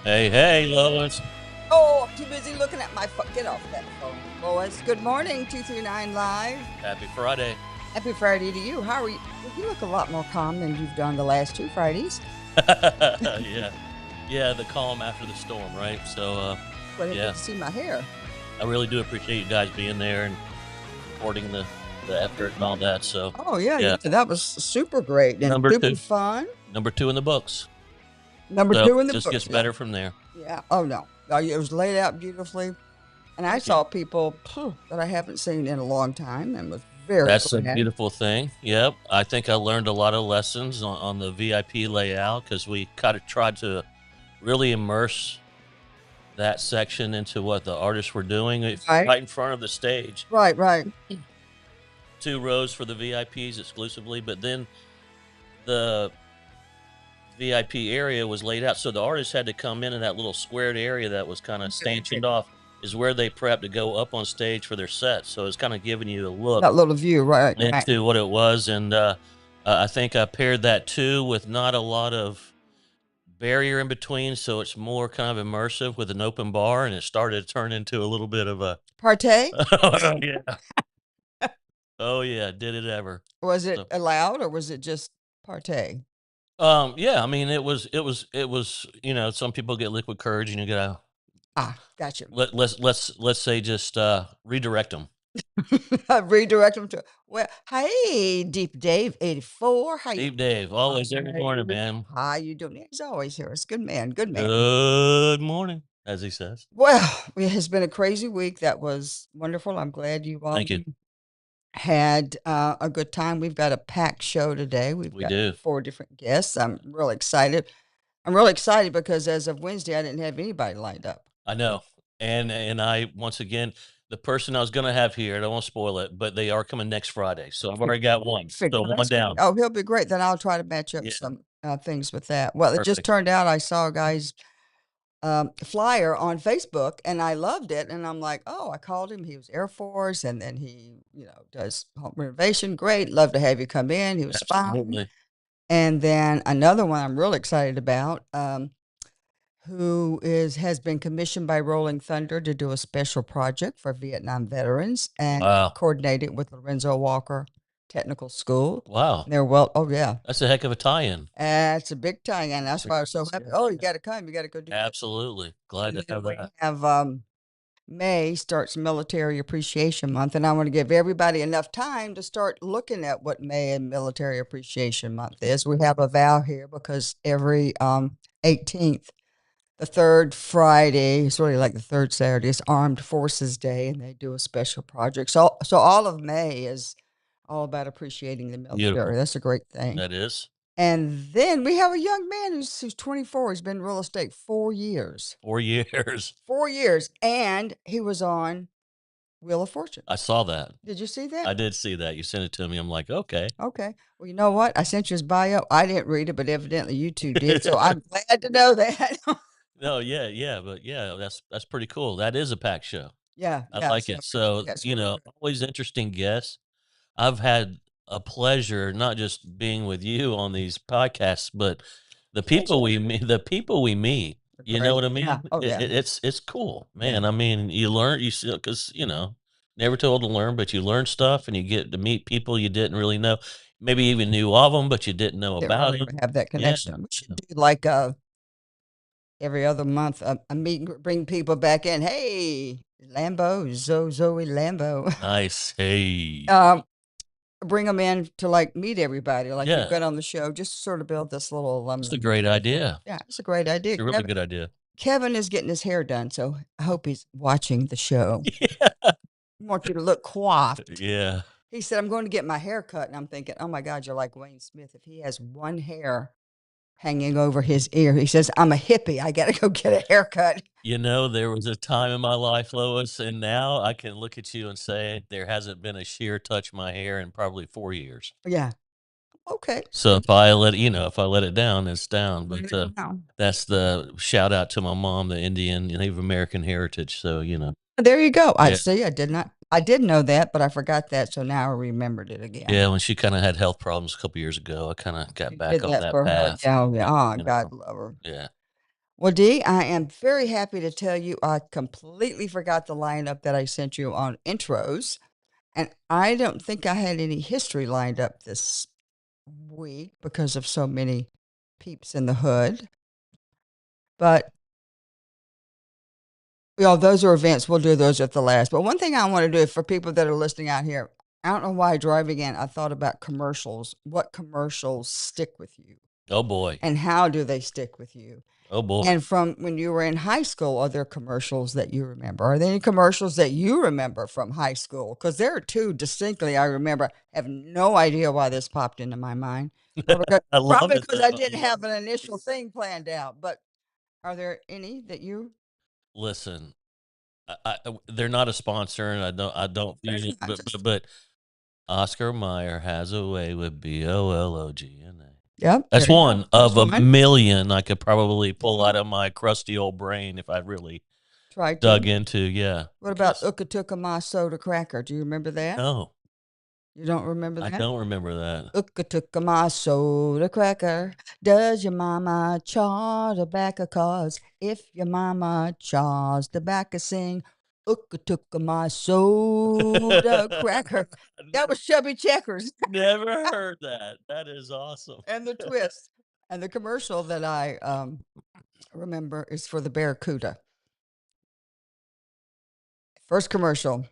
Hey, hey, Lois. Oh, I'm too busy looking at my phone. Get off that phone, Lois. Good morning, 239 Live. Happy Friday. Happy Friday to you. How are you? Well, you look a lot more calm than you've done the last two Fridays. Yeah. Yeah, the calm after the storm, right? So, But I yeah, didn't see my hair. I really do appreciate you guys being there and supporting the effort and all that. So, Oh, yeah, yeah, that was super great and number super two, fun. number two in the books. Number So, two in the just books. gets Yeah. better from there. Yeah. Oh, no. It was laid out beautifully. And I Thank you. saw people that I haven't seen in a long time and was very That's a glad. beautiful thing. Yep. I think I learned a lot of lessons on the VIP layout because we kind of tried to really immerse that section into what the artists were doing. It's Right. right in front of the stage. Right. Right. 2 rows for the VIPs exclusively, but then the VIP area was laid out, so the artists had to come in that little squared area that was kind of stanchioned off. Is where they prepped to go up on stage for their set. So it's kind of giving you a look That little view. Right. Right. into what it was, and I think I paired that too with not a lot of barrier in between, so it's more kind of immersive with an open bar, and it started to turn into a little bit of a Partay? oh yeah, oh yeah, did it ever? Was it So, allowed or was it just partay? yeah, I mean, it was, some people get liquid courage and you gotta Ah, gotcha. let's say just, redirect them. Redirect them to well, hey, Deep Dave 84. How you Steve Dave, always every Hey, morning, man. how you doing? He's always here. It's good man, good man. Good morning, as he says. Well, it has been a crazy week. That was wonderful. I'm glad you all Thank you. had a good time. We've got a packed show today. We've We got do. 4 different guests. I'm really excited. I'm really excited because as of Wednesday, I didn't have anybody lined up. I know, and I once again, the person I was gonna have here, and I won't spoil it, but they are coming next Friday, so I've already got one, Figure so well, one that's great. down. Oh, he'll be great. Then I'll try to match up Yeah, some things with that. Well, it just perfect. turned out I saw a guy's flyer on Facebook and I loved it. And I'm like, oh, I called him. He was Air Force, and then he, does home renovation. Great, love to have you come in. He was fine. Absolutely. And then another one I'm really excited about. Who has been commissioned by Rolling Thunder to do a special project for Vietnam veterans and Wow. coordinated with Lorenzo Walker Technical School. Wow. They're well, oh yeah, That's a heck of a tie-in. it's a big tie, and that's why I was so happy. Yeah. Oh, you got to come, you got to go do that. Absolutely. Glad And to then have we that. have May starts Military Appreciation Month, and I want to give everybody enough time to start looking at what May and Military Appreciation Month is. We have a vow here because every 18th, the third Friday, it's really like the third Saturday, is Armed Forces Day, and they do a special project. So all of May is all about appreciating the military. Beautiful. That's a great thing. That is. And then we have a young man who's 24. He's been in real estate 4 years. 4 years. 4 years. And he was on Wheel of Fortune. I saw that. Did you see that? I did see that. You sent it to me. I'm like, okay. Okay. Well, you know what? I sent you his bio. I didn't read it, but evidently you two did. So I'm glad to know that. No, yeah, yeah, but yeah, that's pretty cool. That is a packed show. Yeah. I Yeah. like So it. So, yes, we're good. always interesting guests. I've had a pleasure not just being with you on these podcasts, but the people we meet, you know Great. what I Yeah. mean? Oh, yeah. It's cool, Yeah. man. I mean, you learn, you see, because, never told to learn, but you learn stuff and you get to meet people you didn't really know. Maybe even knew of them, but you didn't know Didn't about really them. have that Yeah. connection. We should do like every other month a meet and bring people back in. Hey, Lambo, Zoe Lambo. Nice. Hey. Bring them in to like meet everybody, like you've Yeah. got on the show, just to sort of build this little It's alumni a great network. idea. Yeah, it's a great idea. It's a really good idea. Kevin is getting his hair done, so I hope he's watching the show. Yeah. I want you to look coiffed. Yeah. He said, I'm going to get my hair cut. And I'm thinking, oh my God, you're like Wayne Smith. If he has one hair hanging over his ear, he says, I'm a hippie. I got to go get a haircut. There was a time in my life, Lois, and now I can look at you and say there hasn't been a shear touch my hair in probably 4 years. Yeah. Okay. So if I let it down, it's down. But Wow. that's the shout out to my mom, the Indian Native American heritage. So, There you go. I yeah, see. I did know that, but I forgot that. So now I remembered it again. yeah. When she kind of had health problems a couple years ago, I kind of got You back did on that that for her. path. Yeah. Oh, yeah. Oh, You God know, love her. yeah. Well, Dee, I am very happy to tell you I completely forgot the lineup that I sent you on intros. And I don't think I had any history lined up this week because of so many peeps in the hood. But those are events. We'll do those at the last. But one thing I want to do for people that are listening out here, I don't know why driving in, I thought about commercials. What commercials stick with you? Oh boy. And how do they stick with you? Oh boy. And from when you were in high school, are there commercials that you remember? Are there any commercials that you remember from high school? Because there are two distinctly I remember. I have no idea why this popped into my mind. I love Probably it. because I didn't have an initial thing planned out. But are there any that you Listen, they're not a sponsor, and I don't usually, but Oscar Mayer has a way with BOLOGNA. Yep. That's there you one go. of That's a one. million I could probably pull out of my crusty old brain if I really Try dug to. into. Yeah. What about Ukatuka Soda Cracker? Do you remember that? No, You don't remember I that? don't remember that. Ukatuka soda cracker. Does your mama chaw tobacco? Cause if your mama chaws tobacco, sing Ukatuka soda cracker. That was Chubby Checkers Never heard that. That is awesome. and the twist. And the commercial that I remember is for the Barracuda. First commercial.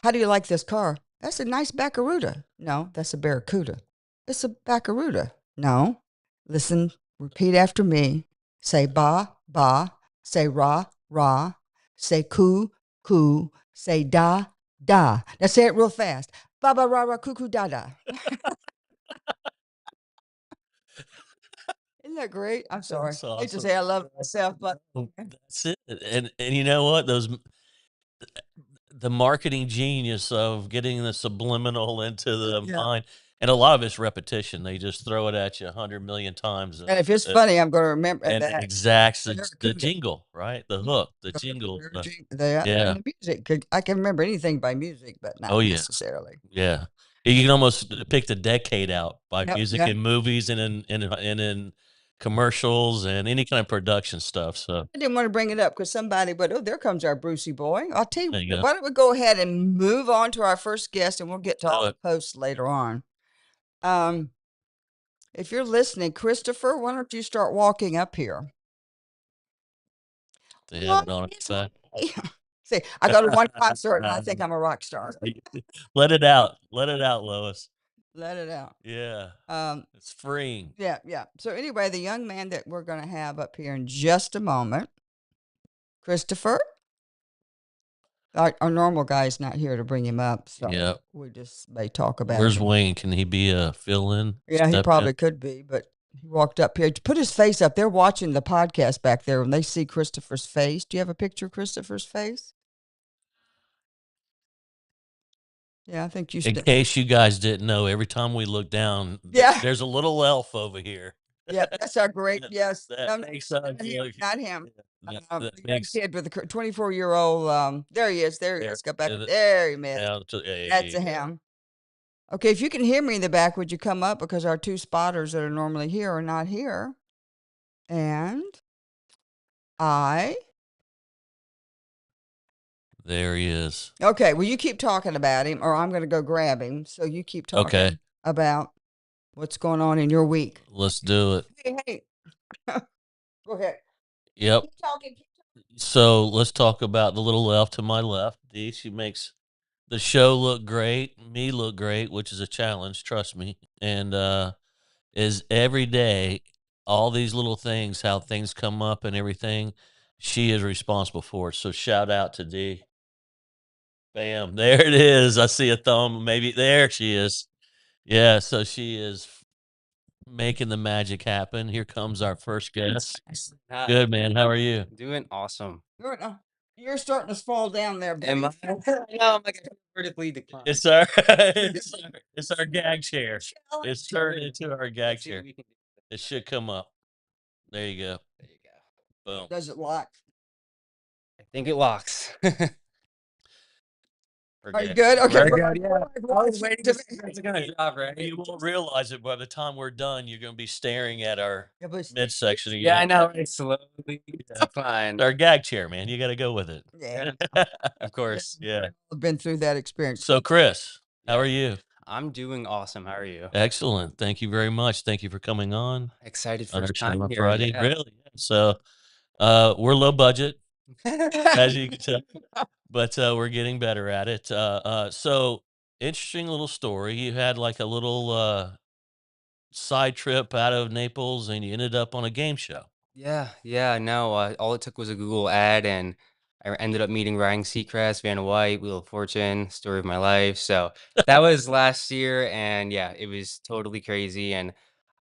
How do you like this car? That's a nice Barracuda. No, that's a Barracuda. It's a Barracuda. No. Listen, repeat after me. Say ba, ba. Say ra, ra. Say coo, coo. Say da, da. Now say it real fast. Ba, ba, ra, ra, coo, coo, da, da. Isn't that great? I'm sorry. That's I hate to awesome. say I love myself, but That's it. And you know what? The marketing genius of getting the subliminal into the yeah. mind, and a lot of it's repetition. They just throw it at you 100 million times, And if it's funny, I'm going to remember and it that. exacts the Barracuda. jingle, right? The hook, the jingle. And Yeah. the music. I can remember anything by music, but not Oh yeah. necessarily. Yeah. You can almost pick the decade out by Yep, music yep. in movies and in commercials and any kind of production stuff. So I didn't want to bring it up because somebody, but oh, there comes our Brucey boy. I'll tell you, there you go. why don't we go ahead and move on to our first guest and we'll get to all Do the it. posts later on. Um, if you're listening, Christopher, why don't you start walking up here? They have Well, it on its back. see, I go to one concert and I think I'm a rock star. Let it out. Let it out, Lois. Let it out. Yeah. Um, It's freeing. yeah, yeah. So anyway, the young man that we're going to have up here in just a moment, Christopher. Our normal guy's not here to bring him up, so Yeah. we just may talk about Where's him. Wayne? Can he be a fill-in? Yeah, he Step probably in? could be, but he walked up here to put his face up. They're watching the podcast back there when they see Christopher's face. Do you have a picture of Christopher's face? Yeah, I think you In should. case you guys didn't know, every time we look down, Yeah, there's a little elf over here. yeah, that's our great. Yes, That makes us not him. look. Not him. That The young makes kid with the 24-year-old. There he is. There he there. is. Go back. There he is. There That's you go. him. Okay, if you can hear me in the back, would you come up because our two spotters that are normally here are not here, and I. There he is. Okay, well, you keep talking about him, or I'm going to go grab him. So you keep talking Okay, about what's going on in your week. let's do it. Hey, go ahead. Yep. Keep talking. So let's talk about the little elf to my left. Dee, she makes the show look great, me look great, which is a challenge, trust me. And is every day, all these little things, how things come up and everything, she is responsible for it. So shout out to Dee. Bam, there it is. I see a thumb. Maybe there she is. Yeah, so she is making the magic happen. Here comes our first guest. Hi, Good, man. How are you? doing awesome. You're starting to fall down there, Am buddy. I? No, I'm like vertically declined. It's our it's our gag chair. It's turned into our gag Let's see what chair. we can do. It should come up. There you go. There you go. Boom. Does it lock? I think it locks. Are you good? Okay. Very well, good. Yeah. like, I was watch waiting to to see if it's gonna drop, right? You won't realize it by the time we're done. You're going to be staring at our Yeah, but midsection. And Yeah, I know. It's slowly decline. Our gag chair, man. You got to go with it. yeah, Of course. Yeah. I've been through that experience. So, Chris, how Yeah. are you? I'm doing awesome. How are you? Excellent. Thank you very much. Thank you for coming on Excited our first show time on here. Friday. Yeah. Really? Yeah. So, we're low budget, as you can tell, but we're getting better at it. So, interesting little story. You had like a little side trip out of Naples, and you ended up on a game show. Yeah, no, all it took was a Google ad, and I ended up meeting Ryan Seacrest, Vanna White, Wheel of Fortune, Story of My Life. So that was last year, and yeah, it was totally crazy. And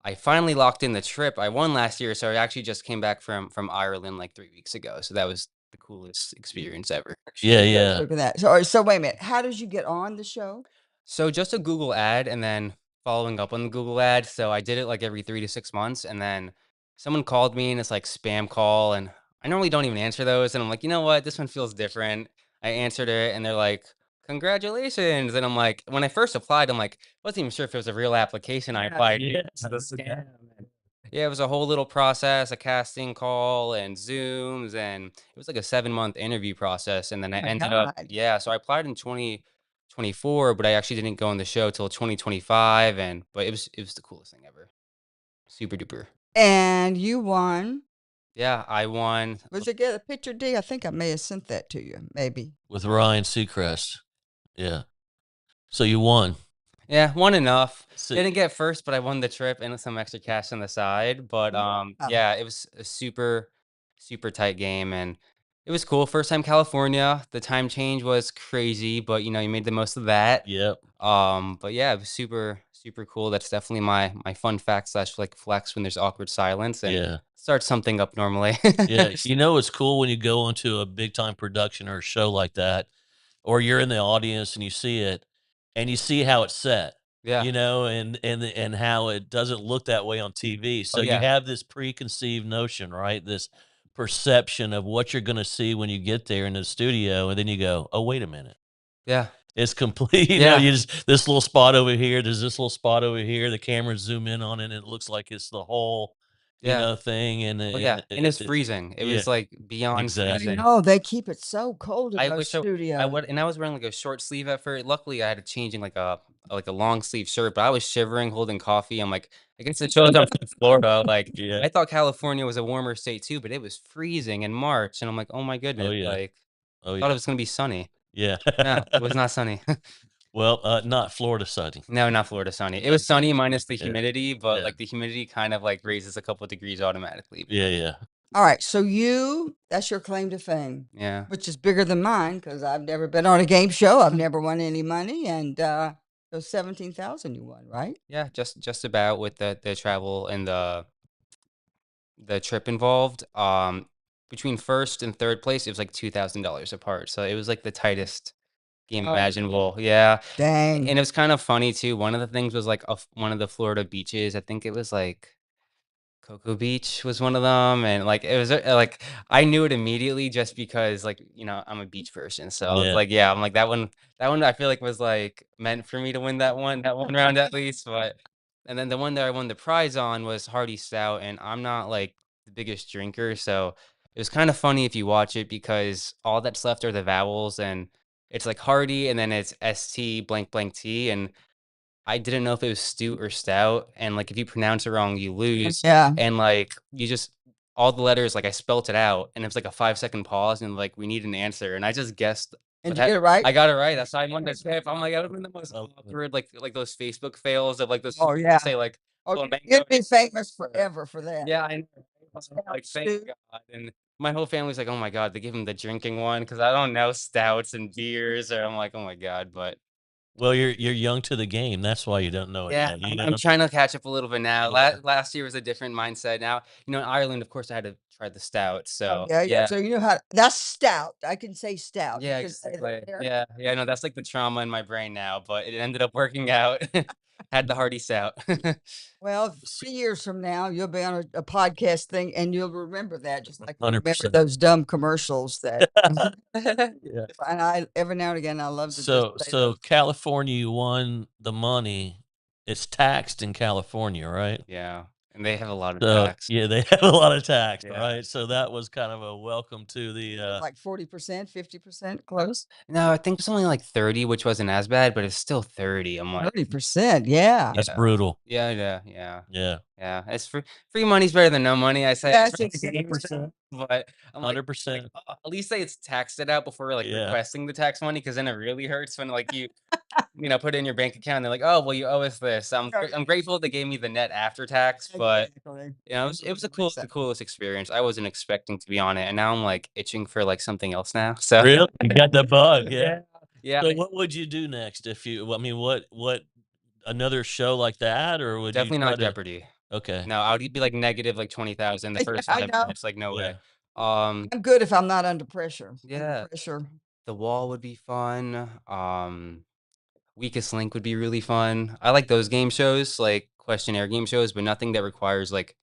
I finally locked in the trip. I won last year, so I actually just came back from Ireland like 3 weeks ago. So that was the coolest experience ever. Yeah, yeah, Look at that. So wait a minute. How did you get on the show? So just a Google ad and then following up on the Google ad. So I did it like every 3 to 6 months. And then someone called me and it's like spam call. And I normally don't even answer those. And I'm like, you know what? This one feels different. I answered it and they're like, congratulations. And I'm like, when I first applied, I'm like, wasn't even sure if it was a real application I applied to. yeah. It's the scam. Yeah, it was a whole little process, a casting call and Zooms, and it was like a 7 month interview process. And then I My ended up, God. yeah, so I applied in 2024, but I actually didn't go on the show till 2025. And but it was the coolest thing ever. Super duper. And you won. Yeah, I won. Was it get a picture D? I think I may have sent that to you. Maybe. With Ryan Seacrest. Yeah. So you won. Yeah, won enough. So, Didn't get first, but I won the trip and some extra cash on the side. But Wow. yeah, it was a super tight game, and it was cool. First time California. The time change was crazy, but you made the most of that. yep. But yeah, it was super cool. That's definitely my fun fact slash like flex when there's awkward silence and Yeah. start something up normally. Yeah. You know, it's cool when you go into a big time production or a show like that, or you're in the audience and you see it and you see how it's set, Yeah. and how it doesn't look that way on TV. So Oh you yeah. have this preconceived notion, right? This perception of what you're going to see when you get there in the studio. And then you go, oh, wait a minute. Yeah. It's complete. Yeah. You just this little spot over here. There's this little spot over here. The cameras zoom in on it, and it looks like it's the whole, Yeah. thing. And Oh yeah. And it's freezing. It yeah, was like beyond exactly. I freezing. know they keep it so cold in I those wish I studios. would, and I was wearing like a short sleeve at first. Luckily, I had to change in like a long sleeve shirt, but I was shivering, holding coffee. I'm like, I guess it shows I'm from Florida. Like, Yeah. I thought California was a warmer state too, but it was freezing in March, and I'm like, oh my Oh goodness, yeah. like Oh thought yeah. it was gonna be sunny. Yeah. No, it was not sunny. Well, not Florida sunny. No, not Florida sunny. It was sunny minus the Yeah. humidity, but Yeah. like the humidity kind of like raises a couple of degrees automatically. Yeah. Yeah. All right. So that's your claim to fame, Yeah. which is bigger than mine because I've never been on a game show. I've never won any money. And it was 17,000 you won, right? Yeah, just about with the travel and the trip involved. Between first and third place, it was like $2,000 apart. So it was like the tightest game Oh, imaginable. Yeah. dang. And it was kind of funny too. One of the things was like one of the Florida beaches. I think it was like Cocoa Beach was one of them, and like it was like I knew it immediately just because like I'm a beach person, so it's Yeah. like yeah, I'm like that one I feel like was like meant for me to win that one round at least, but and then the one that I won the prize on was Hardy Stout, and I'm not like the biggest drinker, so it was kind of funny if you watch it because all that's left are the vowels, and it's like Hardy, and then it's ST blank blank T, and I didn't know if it was Stew or Stout, and, like, if you pronounce it wrong, you lose, Yeah. and, like, you just all the letters, like, I spelt it out, and it was, like, a 5-second pause, and, like, we need an answer, and I just guessed And but you get it right? I got it right, that's how I won the trip. I'm like, that would've been the most Oh, awkward, like those Facebook fails of, like, those Oh, yeah. say, like, Oh, flamenco you'd be famous forever for that. yeah, I know. Stout, Like, thank stew. God, and my whole family's like, "Oh my god," they give him the drinking one because I don't know stouts and beers, or I'm like, "Oh my god," but Well, you're young to the game. That's why you don't know it yeah, yet. You I'm know. trying to catch up a little bit now. Yeah. Last year was a different mindset. Now, in Ireland, of course, I had to try the stout. Oh, So yeah, yeah. yeah, So you know how that's stout. I can say stout. You yeah, can say that exactly. there. Yeah, yeah. No, that's like the trauma in my brain now, but it ended up working out. Had the hearty stout. Well, 3 years from now, you'll be on a podcast thing, and you'll remember that, just like you remember 100%. those dumb commercials that Yeah. and I every now and again, I love to just So say so those. California, you won the money. It's taxed in California, right? Yeah, and they have a lot of So, tax. yeah, they have a lot of tax, Yeah. right? So that was kind of a welcome to the, Like 40%, 50% close? No, I think it's only like 30, which wasn't as bad, but it's still 30. I'm like, 30%, yeah. that's yeah, brutal. yeah. Yeah, Yeah, it's free money's better than no money. I say That's it's exactly 80%, but I'm like, 100%. at least say it's taxed it out before like Yeah. requesting the tax money, because then it really hurts when like you put it in your bank account. And they're like, oh well, you owe us this. I'm grateful they gave me the net after tax, but exactly. it was Makes the sense. coolest experience. I wasn't expecting to be on it, and now I'm like itching for like something else now. So Really? You got the bug, yeah. yeah, So what would you do next if you I mean, what another show like that, or would you definitely try not to Jeopardy. Okay. No, I would be like negative like 20,000 the Yeah, first I 5 know. minutes. Like no way. Yeah. I'm good if I'm not under pressure. Under Yeah, pressure. The Wall would be fun. Weakest Link would be really fun. I like those game shows, like questionnaire game shows, but nothing that requires like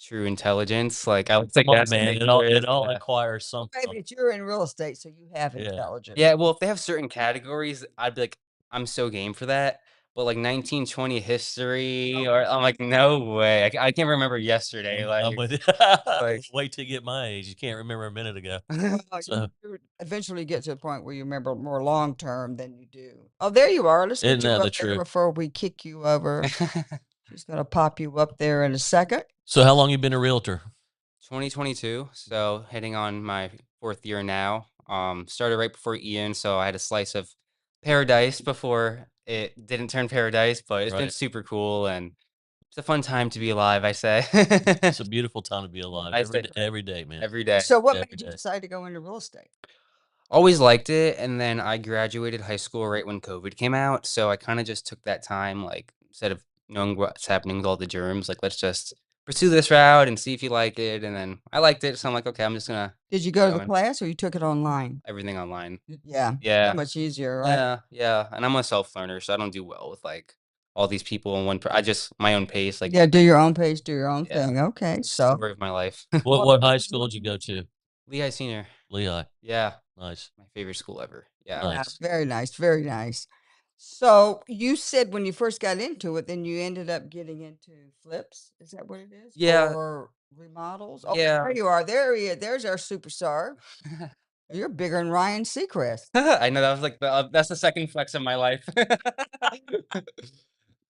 true intelligence. Like I would take Come on, that. man, it all acquires something. Maybe you're in real estate, so you have Yeah. intelligence. Yeah, well, if they have certain categories, I'd be like, I'm so game for that. But like 1920 history, or I'm like, no way. I can't remember yesterday. I'm Like, with you. like Wait till you get my age, you can't remember a minute ago. So, You eventually get to a point where you remember more long term than you do. Oh, there you are. Let's isn't get you that the up there truth? before we kick you over. She's gonna pop you up there in a second. So how long you been a realtor? 2022, so heading on my 4th year now. Started right before Ian, so I had a slice of paradise before it didn't turn paradise, but it's been Right. super cool and it's a fun time to be alive, I say. It's a beautiful time to be alive I say every day, man. every day. So, what Every made you day. decide to go into real estate? Always liked it, and then I graduated high school right when COVID came out, so I kinda just took that time, like, instead of knowing what's happening with all the germs, like, let's just pursue this route and see if you like it, and then I liked it, so I'm like, "Okay, I'm just gonna Did you keep go to the going." class or you took it online? Everything online. Yeah, so Yeah. much easier, right? Yeah, and I'm a self-learner, so I don't do well with, like, all these people in one I just my own pace, like Yeah, do your own pace, do your own yeah, thing. Okay, so story of my life. What high school did you go to? Lehigh Senior. Lehigh. Yeah, Nice. my favorite school ever. Yeah. yeah, Nice. very nice, very nice. So you said when you first got into it, then you ended up getting into flips. Is that what it is? Yeah, Or remodels? Oh, yeah. there you are. There he is. There's our superstar. You're bigger than Ryan Seacrest. I know that was like that's the second flex of my life. That's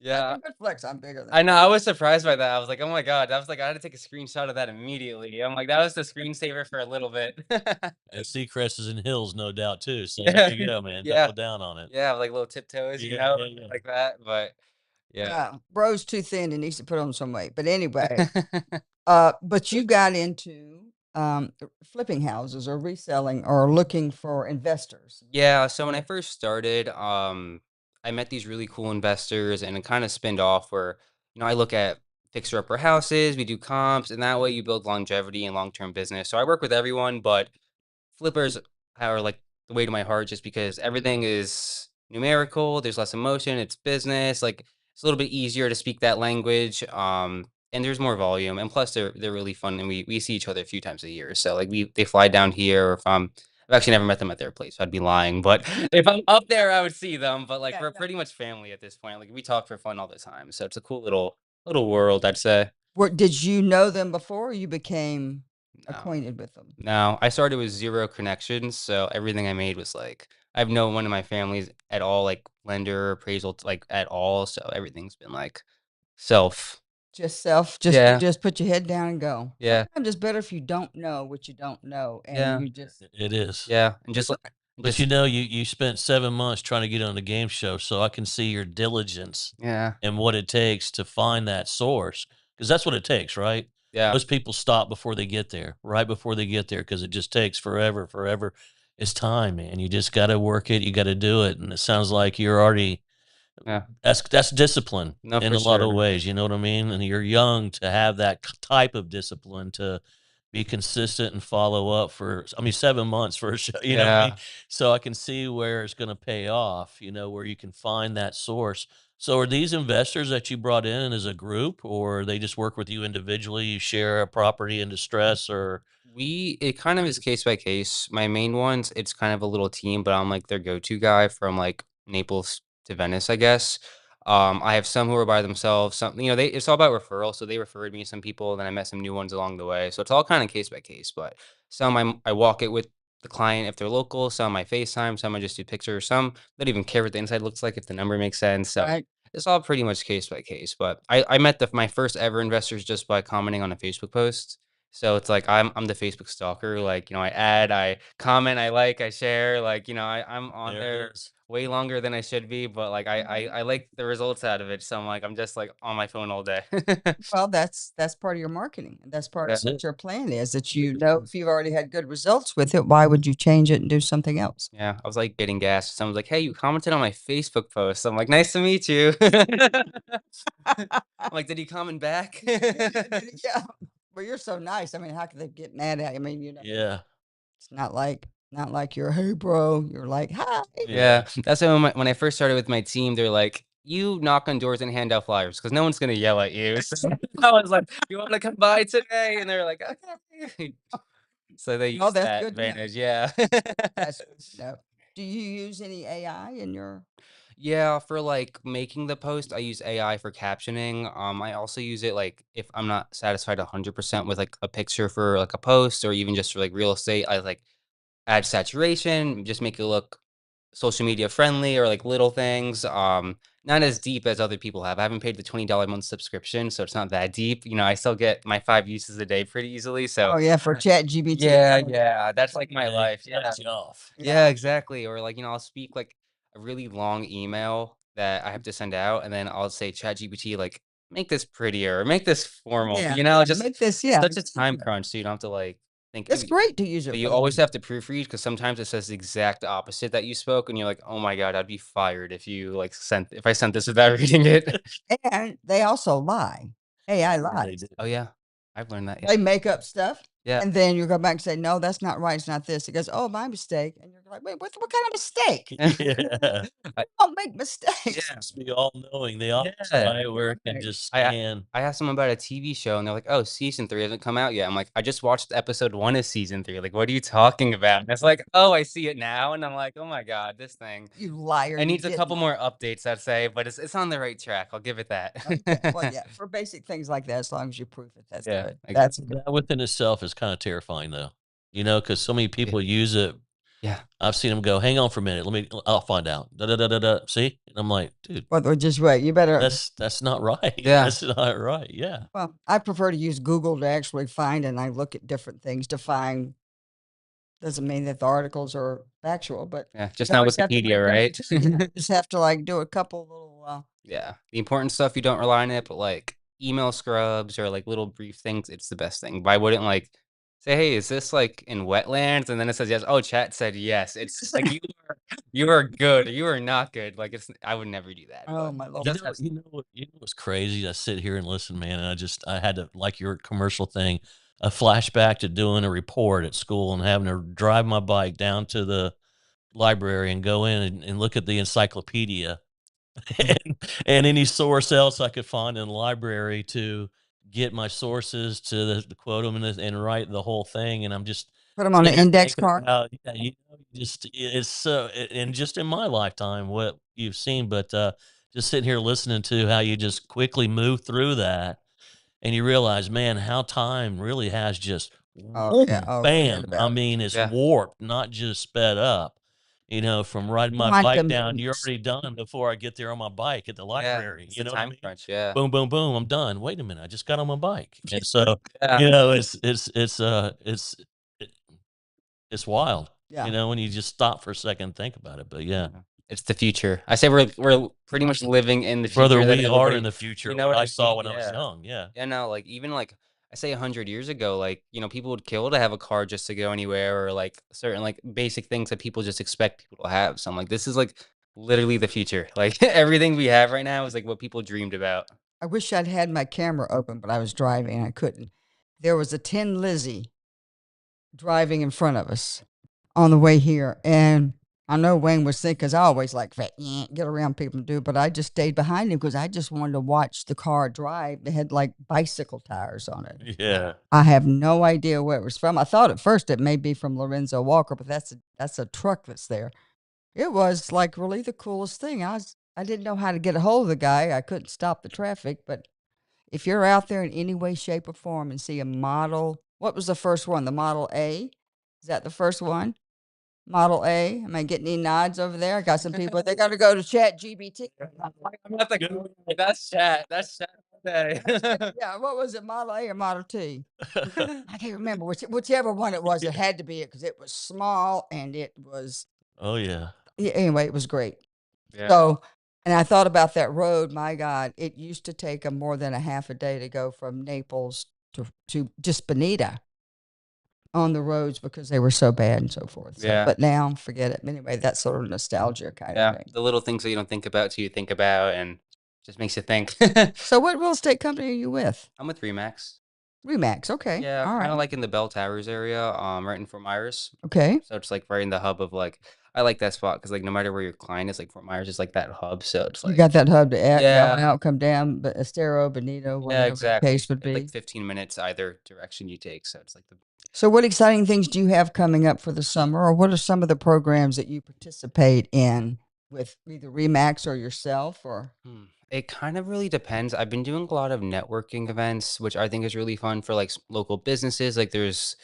Yeah, a good flex. I'm bigger than I know, I was surprised by that. I was like, "Oh my god." I was like, I had to take a screenshot of that immediately. I'm like, "That was the screensaver for a little bit." And Seacrest is in Hills, no doubt too. So Yeah, there you go, man. yeah, Double down on it. yeah, like little tiptoes, Yeah, yeah, yeah. like that, but yeah. bro's too thin and needs to put on some weight. But anyway, but you got into flipping houses or reselling or looking for investors. Yeah, so when I first started, I met these really cool investors and it kind of spinned off where, I look at fixer upper houses, we do comps, and that way you build longevity and long-term business. So I work with everyone, but flippers are like the way to my heart just because everything is numerical, there's less emotion, it's business, like it's a little bit easier to speak that language. And there's more volume. And plus they're really fun and we see each other a few times a year. So like they fly down here or if I've actually never met them at their place, so I'd be lying. But if I'm up there, I would see them. But like Yeah, we're no. pretty much family at this point. Like we talk for fun all the time. So it's a cool little world, I'd say. Did you know them before or you became No. acquainted with them? No, I started with 0 connections, so everything I made was like I have no one in my family's at all, like, lender, appraisal, like, at all, so everything's been, like, self. Just self, Yeah, just put your head down and go. yeah, Sometimes it's better if you don't know what you don't know and yeah, you just It is. yeah, and just like But just you spent 7 months trying to get on the game show, so I can see your diligence yeah, and what it takes to find that source, because that's what it takes, right? yeah, Most people stop before they get there, right before they get there, because it just takes forever, forever. It's time, man. You just got to work it. You got to do it, and it sounds like you're already yeah. that's discipline No, in for a lot of sure. ways. You know what I mean? And you're young to have that type of discipline to be consistent and follow up for. I mean, 7 months for a show. You know what I mean? Yeah, So I can see where it's going to pay off. You know, where you can find that source. So are these investors that you brought in as a group, or they just work with you individually? You share a property in distress, or It kind of is case by case. My main ones, it's kind of a little team, but I'm like their go-to guy from like Naples to Venice, I guess. I have some who are by themselves, some, it's all about referral. So they referred me some people, then I met some new ones along the way. So it's all kind of case by case, but some I walk it with the client if they're local, some I FaceTime, some I just do pictures, some don't even care what the inside looks like if the number makes sense. So Right. it's all pretty much case by case. But I met my first ever investors just by commenting on a Facebook post. So it's like I'm the Facebook stalker, like, I add, I comment, I like, I share, like, I'm on there there it is? way longer than I should be, but like I like the results out of it. So I'm just like on my phone all day. Well, that's part of your marketing, and that's part Yeah. of what your plan is, that you know if you've already had good results with it, why would you change it and do something else? Yeah. I was like getting gas. Someone's like, "Hey, you commented on my Facebook post." I'm like, "Nice to meet you." I'm like, "Did he comment back?" Yeah. Well, you're so nice. I mean, how could they get mad at you? I mean, Yeah, it's not like you're, "Hey, bro." You're like, "Hi." Yeah, yeah, that's why when I first started with my team, they're like, "You knock on doors and hand out flyers because no one's gonna yell at you." So I was like, "You wanna come by today?" And they're like, "Okay." So they No, use that's that good to know. advantage, yeah. That's good to know. Do you use any AI in your Yeah, for, like, making the post, I use AI for captioning, I also use it, like, if I'm not satisfied 100% with, like, a picture for, like, a post or even just for, like, real estate, I, like, add saturation, just make it look social media friendly or, like, little things, not as deep as other people have. I haven't paid the $20 a month subscription, so it's not that deep, I still get my 5 uses a day pretty easily, so Oh, yeah, for ChatGPT. yeah, yeah, that's, like, my yeah, life, yeah. cuts you off. Yeah, Yeah. exactly, or, like, I'll speak, like, a really long email that I have to send out, and then I'll say, ChatGPT, like, "Make this prettier, or make this formal," Yeah. just Make this, it's yeah. such a time crunch, so you don't have to, like, think It's great to use but it you for that. always have to proofread because sometimes it says the exact opposite that you spoke, and you're like, "Oh my god, I'd be fired if you, like, sent if I sent this without reading it." And they also lie. AI Yeah, they lies. do. Oh, yeah. I've learned that, yeah. They make up stuff, Yeah. and then you go back and say, "No, that's not right. It's not this." It goes, "Oh, my mistake." And you're like, "Wait, what kind of mistake? Yeah, I Don't make mistakes." yeah. just be all knowing. The office, Yeah. right, where it can Right. just I a scan. I asked them about a TV show, and they're like, "Oh, season 3 hasn't come out yet." I'm like, "I just watched episode 1 of season 3, like, what are you talking about?" And it's like, "Oh, I see it now," and I'm like, "Oh my god, this thing, You liar, it you needs a couple didn't. more updates, I'd say, but it's on the right track, I'll give it Okay. Well, that." yeah, for basic things like that, as long as you prove it, that's Yeah, good. That's exactly. good. That within itself is kinda terrifying, though, because so many Yeah, people use it. yeah, I've seen them go, "Hang on for a minute, I'll find out. Da, da, da, da, da, see?" And I'm like, "Dude, Well, just wait. You better. that's not right. yeah, That's not right." Yeah. Well, I prefer to use Google to actually find, and I look at different things to find. Doesn't mean that the articles are factual, but yeah, you just not always have to Wikipedia, make up. right? Yeah, just have to like do a couple little. Yeah, the important stuff, you don't rely on it, but, like, email scrubs or, like, little brief things, it's the best thing. But I wouldn't, like, say, "Hey, is this, like, in wetlands?" And then it says, "Yes." "Oh, chat said yes." It's like, you are good, or you are not good, like, it's I would never do that, Oh but my it lord! does have You know what's crazy? I sit here and listen, man, and I had to, like your commercial thing, a flashback to doing a report at school and having to drive my bike down to the library and go in and look at the encyclopedia and any source else I could find in the library to get my sources to quote them and write the whole thing. And I'm just Put them on sitting the here index thinking card. about, yeah, it's so, and just in my lifetime, what you've seen, but just sitting here listening to how you just quickly move through that and you realize, man, how time really has just Oh yeah. whoom, Oh, forget bam. I about it. mean, it's yeah, warped, not just sped up. From riding my bike Quantum down, you're leaps. already done before I get there on my bike at the yeah, library. it's You the know what I time mean? crunch, yeah. Boom, boom, boom. I'm done. Wait a minute, I just got on my bike, and so Yeah, it, it's wild. Yeah. When you just stop for a second and think about it. But yeah, yeah. It's the future. I say we're pretty much living in the brother, future that we are in everybody the future. you know What what I I saw mean? when I was Yeah. young. Yeah. Yeah, no, like, even, like, I say 100 years ago, like, people would kill to have a car just to go anywhere or, like, certain, like, basic things that people just expect people to have. So I'm like, this is, like, literally the future. Like, everything we have right now is, like, what people dreamed about. I wish I'd had my camera open, but I was driving and I couldn't. There was a Tin Lizzie driving in front of us on the way here, and I know Wayne was thinking, because I always like get around people and do, but I just stayed behind him because I just wanted to watch the car drive. They had like bicycle tires on it. Yeah. I have no idea where it was from. I thought at first it may be from Lorenzo Walker, but that's a truck that's there. It was like really the coolest thing. I didn't know how to get a hold of the guy. I couldn't stop the traffic, but if you're out there in any way, shape, or form and see a model, what was the first one? The Model A? Is that the first one? Model A? Am I getting any nods over there? I got some people. They got to go to Chat GBT. I'm not the that's chat. That's chat today. Yeah, what was it, Model A or Model T? I can't remember whichever one it was. It had to be it because it was small and it was. Oh yeah. Anyway, it was great. Yeah. So, and I thought about that road. My God, it used to take them more than a half a day to go from Naples to just Bonita on the roads because they were so bad and so forth. So, Yeah. but now, forget it. Anyway, that's sort of nostalgia kind of thing. The little things that you don't think about till you think about, and just makes you think. So, what real estate company are you with? I'm with Remax. Remax. Okay. Yeah, All kind right. of like in the Bell Towers area, right in Fort Myers. Okay. So it's like right in the hub of like, I like that spot because like no matter where your client is, like Fort Myers is like that hub. So it's You like, got that hub to Yeah. go out, come down, but Estero, Bonito, yeah, whatever exactly. the case would It's be. like 15 minutes either direction you take. So it's like the So, what exciting things do you have coming up for the summer, or what are some of the programs that you participate in with either Remax or yourself? Or It kind of really depends. I've been doing a lot of networking events, which I think is really fun for like local businesses. Like there's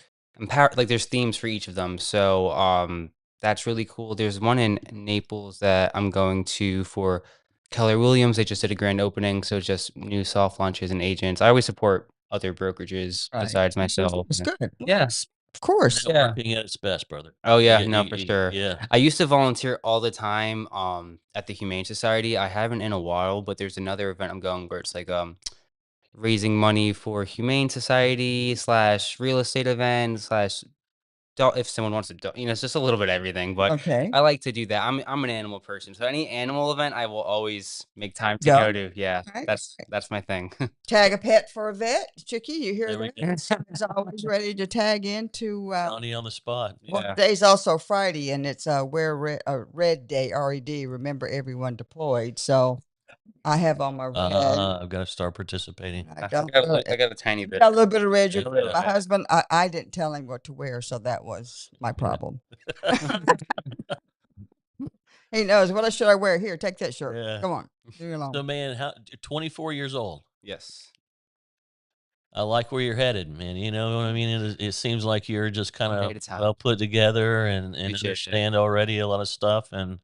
themes for each of them. So that's really cool. There's one in Naples that I'm going to for Keller Williams. They just did a grand opening, so it's just new soft launches and agents. I always support other brokerages Right. besides myself. it's good. Yeah. Of course. Yeah. Networking at its best, brother. Oh yeah, You- no, you- for you- sure. Yeah. I used to volunteer all the time at the Humane Society. I haven't in a while, but there's another event I'm going where it's like raising money for Humane Society slash real estate event slash if someone wants to it's just a little bit of everything. But Okay. I like to do that. I'm an animal person, so any animal event I will always make time to Go. go to. Yeah, Right. that's my thing. Tag a pet for a vet. Chicky, you hear There we that? He's always ready to tag into. Johnny on the spot. Well, Yeah. today's also Friday, and it's Red Day, RED. Remember, everyone deployed. So I have on my red. I've got to start participating. I I got, got a tiny bit. got a little bit of red. A little My bit. husband, I didn't tell him what to wear, so that was my problem. He knows. What should I wear? Here, take that shirt. Yeah. Come on, do your So long. man, 24 years old. Yes. I like where you're headed, man. You know what I mean? It seems like you're just kind One day of at a time. well put together and Appreciate it. understand already a lot of stuff. And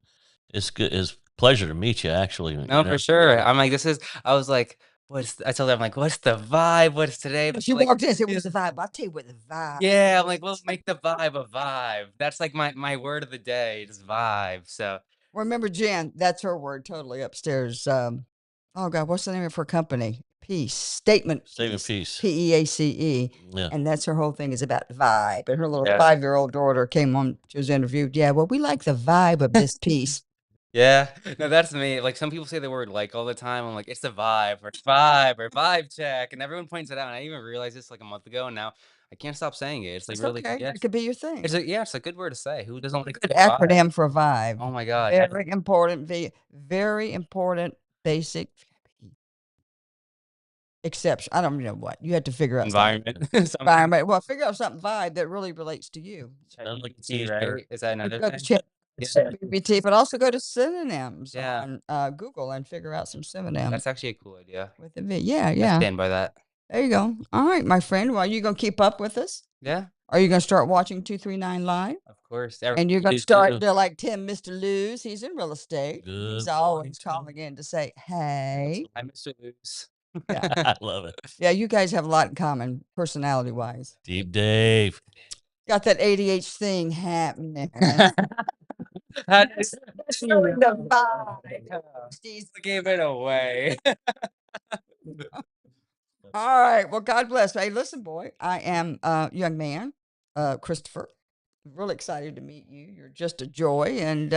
it's good. It's a pleasure to meet you, actually. No, you know? for sure. I'm like, I was like, I told her, I'm like, what's the vibe? What's today? She Like, walked in and said, "What's the vibe?" I'll tell you what the vibe. yeah, I'm like, let's make the vibe a vibe. That's like my word of the day, just vibe. So Remember, Jen, that's her word totally upstairs. Oh God, what's the name of her company? Peace. Statement Peace. PEACE. Yeah. And that's her whole thing is about vibe. And her little Yeah. 5-year-old daughter came on, she was interviewed. Yeah, well, we like the vibe of this piece. yeah, no, that's me. Like some people say the word like all the time. I'm like, it's the vibe or vibe check, and everyone points it out. And I even realized this like a month ago, and now I can't stop saying it. It's like It's really, okay. yeah, It could be your thing. it's a good word to say. Who doesn't like Good the vibe? acronym for vibe. Oh my god, Very important. Very important. Basic exception. I don't know what you had to figure out. environment. Environment. Well, figure out something vibe that really relates to you. Sounds like a ChatGPT, t-shirt. right? Is that another Go to thing? ChatGPT, but also go to synonyms Yeah. on Google and figure out some synonyms That's actually a cool idea. with the V. Yeah, I yeah. stand by that. There you go. All right, my friend. Well, you gonna keep up with us? Yeah, Are you gonna start watching 239 Live? of course. And you're gonna Please start do. to like Tim, Mr. Lose. He's in real estate. Good. He's always calling in to say, "Hey." I'm Mr. Loose. Yeah. I love it. Yeah, you guys have a lot in common, personality wise. Deep Dave. Got that ADH thing happening. That's The vibe. Steve's gave it away. All right. Well, God bless. Hey, listen, boy. I am a young man, Christopher. Really excited to meet you. You're just a joy, and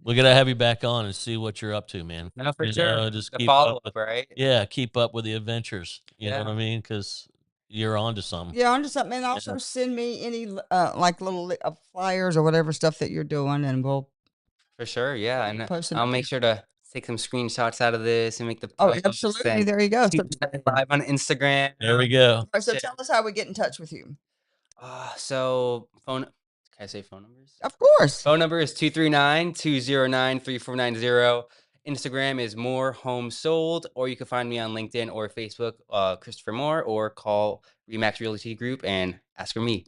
We're gonna have you back on and see what you're up to, man. No, for You sure. know, just The keep follow up up, right? yeah, keep up with the adventures. You know Yeah. what I mean? Because you're onto something. Yeah, onto something, and also send me any like little flyers or whatever stuff that you're doing, and we'll For sure, yeah, and post them. I'll make sure to take some screenshots out of this and make the Oh, post absolutely. and There you go. So, shoot that live on Instagram. There we go. all right, so tell us how we get in touch with you. So phone can I say phone numbers? Of course. Phone number is 239-209-3490. Instagram is More Home Sold, or you can find me on LinkedIn or Facebook, Christopher Moore, or call Remax Realty Group and ask for me.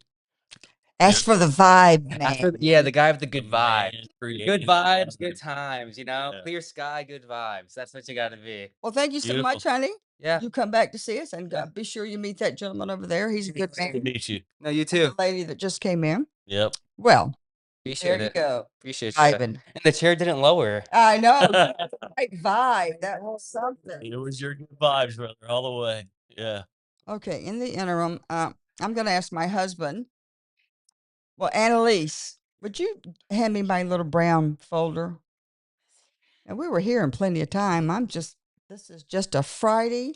Ask for the vibe, man. Yeah, the guy with the good Man, vibes. creative. Good vibes, good times, Yeah. clear sky, good vibes. That's what you gotta be. Well, thank you so much, honey. Yeah. You come back to see us, and Yeah. be sure you meet that gentleman over there. He's a good Good to man. meet you. No, you And too. the lady that just came in. Yep. Well, Appreciate there you it. go. Appreciate you. Vibing. And the chair didn't lower. I know. Right vibe. That was something. It was your good vibes, brother, all the way. Yeah. Okay. In the interim, I'm going to ask my husband. Well, Annalise, would you hand me my little brown folder? And we were here in plenty of time. This is just a Friday.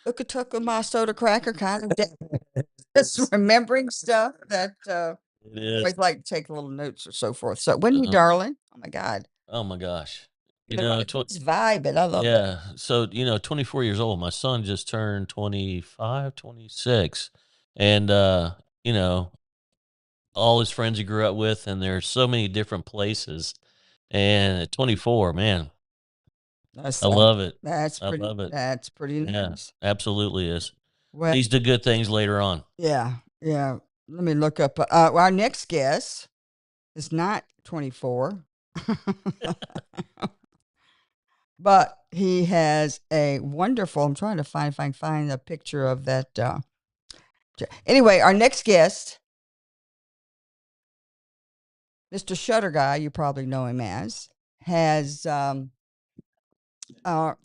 Look at my soda cracker kind of day. Just remembering stuff that It is. always like to take little notes or so forth. So when you, darling? Oh my God. Oh my gosh. You Look know, like it's vibing. I love that. yeah. So, 24 years old. My son just turned 25, 26. And all his friends he grew up with, and there's so many different places. And at 24, man, That's I love it. That's I pretty. love it. That's pretty Yeah, nice. absolutely is. Well, These the good things later on. yeah, yeah. Let me look up. Our next guest is not 24, but he has a wonderful. I'm trying to find if I can find a picture of that. Anyway, our next guest, Mr. Shutter Guy, you probably know him as, has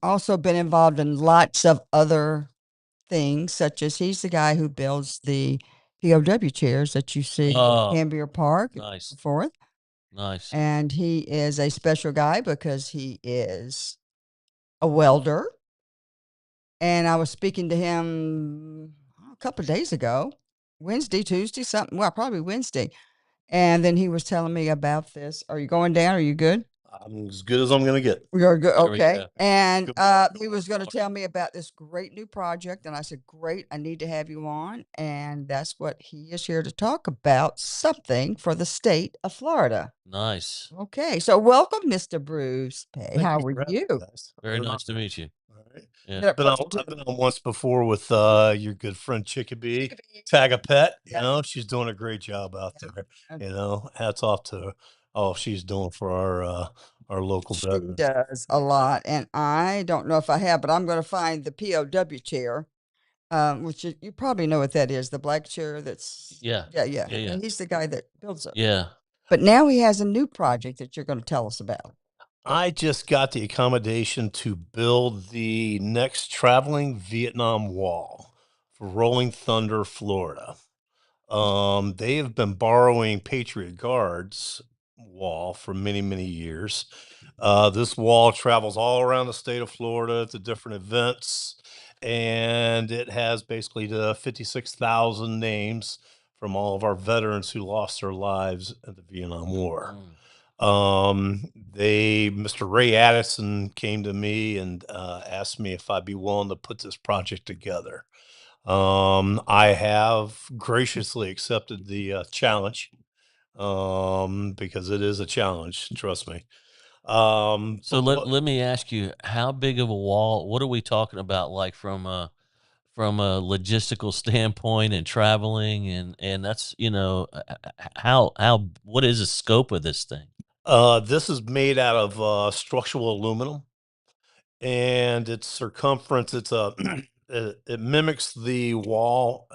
also been involved in lots of other things, such as he's the guy who builds the POW chairs that you see in Cambier Park and Nice. so forth. Nice. And he is a special guy because he is a welder. And I was speaking to him a couple of days ago, Wednesday, Tuesday, something. Well, probably Wednesday. And then he was telling me about this. Are you going down? Are you good? I'm as good as I'm going to get. You're good. There we Okay. go. And Good. he was going to tell me about this great new project. And I said, great, I need to have you on. And that's what he is here to talk about, something for the state of Florida. Nice. Okay. So welcome, Mr. Bruce Pay. Thank How you are for having you? me, guys. Very nice to meet you. All right. Yeah. I've been on once before with your good friend Chickabee, Tag a Pet. You know, she's doing a great job out there. You know, hats off to her. All she's doing for our local She veterans. does a lot. And I don't know if I have, but I'm going to find the POW chair, which you probably know what that is, the black chair that's. Yeah. Yeah. Yeah, yeah. And he's the guy that builds them. Yeah. But now he has a new project that you're going to tell us about. I just got the accommodation to build the next traveling Vietnam Wall for Rolling Thunder, Florida. They have been borrowing Patriot Guard's wall for many, many years. This wall travels all around the state of Florida to different events, and it has basically the 56,000 names from all of our veterans who lost their lives in the Vietnam War. Mr. Ray Addison came to me and asked me if I'd be willing to put this project together. I have graciously accepted the challenge because it is a challenge, trust me. So let me ask you, how big of a wall? What are we talking about? Like from a logistical standpoint and traveling, and that's how what is the scope of this thing? This is made out of structural aluminum, and its circumference, it mimics the wall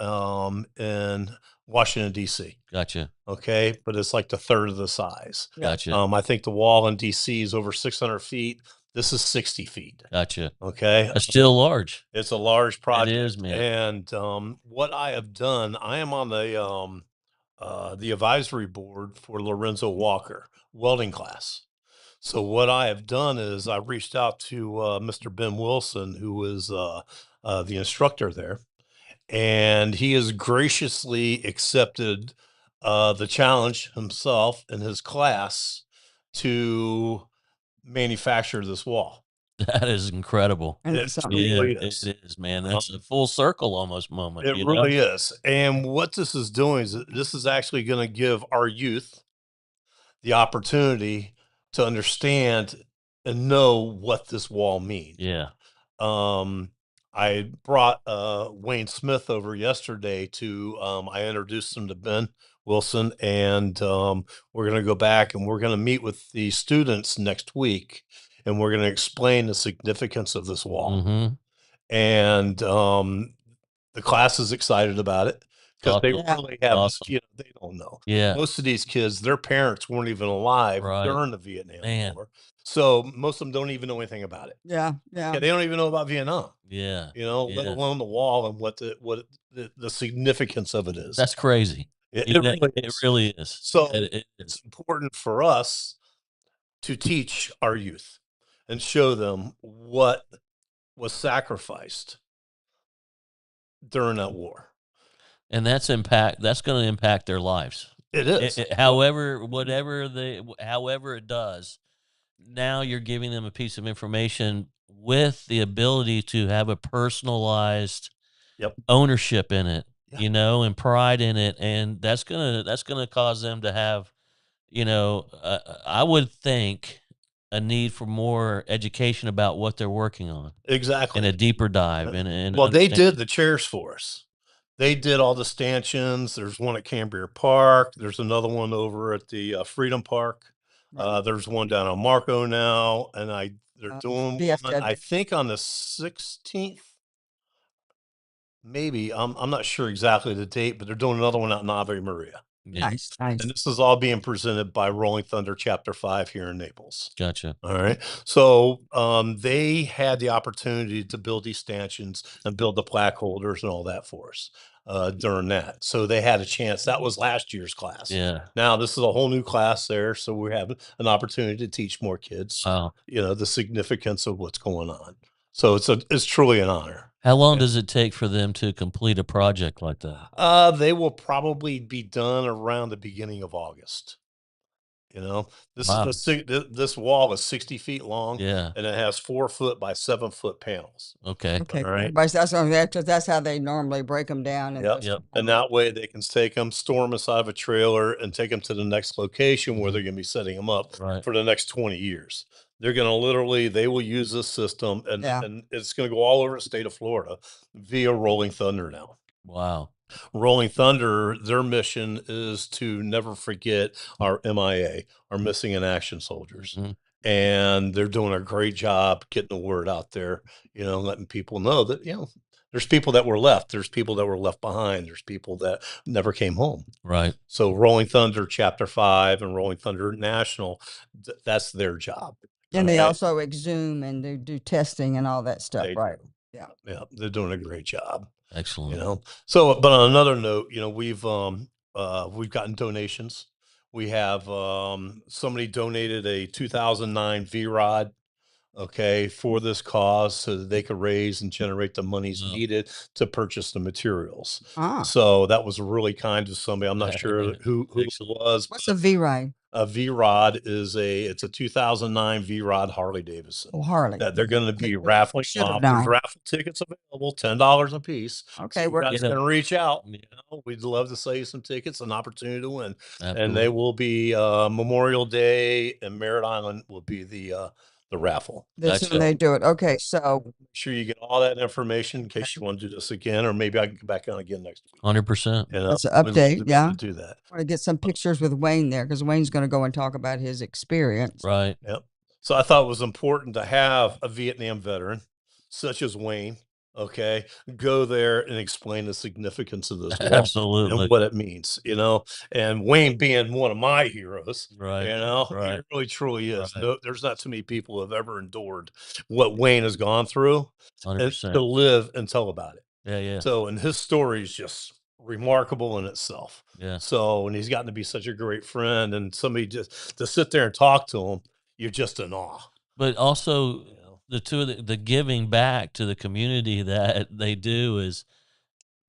in Washington, D.C. Gotcha. Okay, but it's like the third of the size. Gotcha. I think the wall in DC is over 600 feet. This is 60 feet. Gotcha. Okay. That's still large. It's a large project. It is, man. And what I have done, I am on the advisory board for Lorenzo Walker welding class. So what I have done is I reached out to Mr. Ben Wilson, who is the instructor there, and he has graciously accepted the challenge himself and his class to manufacture this wall. That is incredible. And It it's something. Yeah, really it is. is, man. That's a full circle almost moment. It You know? really is. And what this is doing is this is actually going to give our youth the opportunity to understand and know what this wall means. Yeah. Um, I brought Wayne Smith over yesterday to I introduced him to Ben Wilson, and we're going to go back and we're going to meet with the students next week, and we're going to explain the significance of this wall. Mm-hmm. And the class is excited about it because they Awesome. really have, Awesome. you know, they don't know. Yeah. Most of these kids, their parents weren't even alive Right. during the Vietnam Man. War. So most of them don't even know anything about it. Yeah. Yeah, they don't even know about Vietnam, Yeah. you know, let Yeah. alone the wall and what the significance of it is. That's crazy. It It really is. really is. So It is. it's important for us to teach our youth and show them what was sacrificed during that war. And that's going to impact their lives. It is. However it does, now you're giving them a piece of information with the ability to have a personalized Yep. ownership in it, Yeah. you know, and pride in it. And that's going to cause them to have, you know, I would think a need for more education about what they're working on Exactly. and a deeper dive. And Well, they did the chairs for us. They did all the stanchions. There's one at Cambria Park. There's another one over at the Freedom Park. Right. There's one down on Marco now, and they're doing one, VFW. I think, on the 16th. Maybe I'm not sure exactly the date, but they're doing another one out in Ave Maria. Yeah. Nice. Nice. And this is all being presented by Rolling Thunder Chapter 5 here in Naples. Gotcha. All right. So they had the opportunity to build these stanchions and build the plaque holders and all that for us during that. So they had a chance. That was last year's class. Yeah. Now this is a whole new class there. So we have an opportunity to teach more kids, Wow. you know, the significance of what's going on. So it's truly an honor. How long does it take for them to complete a project like that? They will probably be done around the beginning of August. You know, Wow. this wall is 60 feet long, Yeah. and it has 4 foot by 7 foot panels. Okay. Okay. All right. But that's how they normally break them down. Yep. Yep. And that way they can take them, store them inside of a trailer, and take them to the next location where they're going to be setting them up Right. for the next 20 years. They're going to they will use this system, and it's going to go all over the state of Florida via Rolling Thunder now. Wow. Rolling Thunder, their mission is to never forget our MIA, our missing in action soldiers. Mhm. And they're doing a great job getting the word out there, you know, letting people know that, you know, there's people that were left. There's people that were left behind. There's people that never came home. Right. So Rolling Thunder Chapter 5 and Rolling Thunder National, that's their job. And they also exhume and they do testing and all that stuff, They right? do. Yeah. Yeah, they're doing a great job. Excellent. You know, so but on another note, you know, we've gotten donations. We have somebody donated a 2009 V-Rod, okay, for this cause so that they could raise and generate the monies Wow. needed to purchase the materials. Ah. So that was really kind of somebody. I'm not sure who it Excellent. was. What's a V-Ride? A V-Rod it's a 2009 V-Rod Harley Davidson Oh, Harley. that they're going to be Okay, raffling should've off. known. There's raffle tickets available, $10 a piece. Okay, So we're you guys Get 'em. can reach out. Yeah. You know, we'd love to sell you some tickets, an opportunity to win. And Absolutely. they will be Memorial Day and Merritt Island will be the raffle. That's Gotcha. when they do it. Okay, so Make sure you get all that information in case you want to do this again, or maybe I can come back on again next week. 100%. You know, that's an we'd love update. to be Yeah. able to do that. I want to get some pictures with Wayne there because Wayne's going to go and talk about his experience. Right. Yep. So I thought it was important to have a Vietnam veteran such as Wayne, okay, go there and explain the significance of this wall Absolutely. and what it means, you know. And Wayne being one of my heroes, Right. you know, Right. it really truly is. Right. No, there's not too many people who have ever endured what Wayne has gone through and 100%. to live and tell about it. Yeah. Yeah. So, and his story is just remarkable in itself. Yeah. So, and he's gotten to be such a great friend and somebody just to sit there and talk to him, you're just in awe. But also, You know? the giving back to the community that they do is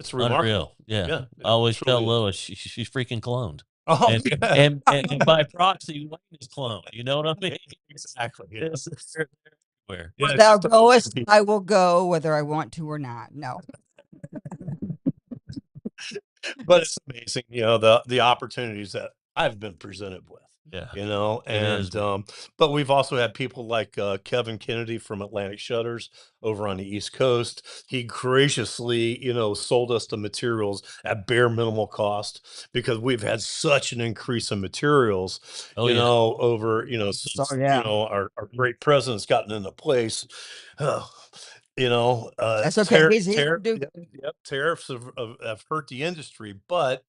It's remarkable. Unreal. Yeah. Yeah, I always it tell truly is. Lois she's freaking cloned. Oh, And, yeah. and by proxy, Wayne is cloned. You know what I mean? Exactly. Yeah. They're everywhere. Yeah, it's Thou just amazing goest, people. I will go, whether I want to or not. No. But it's amazing, the opportunities that I've been presented with, Yeah. It is, and but we've also had people like Kevin Kennedy from Atlantic Shutters over on the East Coast. He graciously, sold us the materials at bare minimal cost because we've had such an increase in materials, Oh, yeah. over, since, yeah. our great president's gotten into place. Oh, That's okay. He's tariff, do yep, tariffs have hurt the industry, but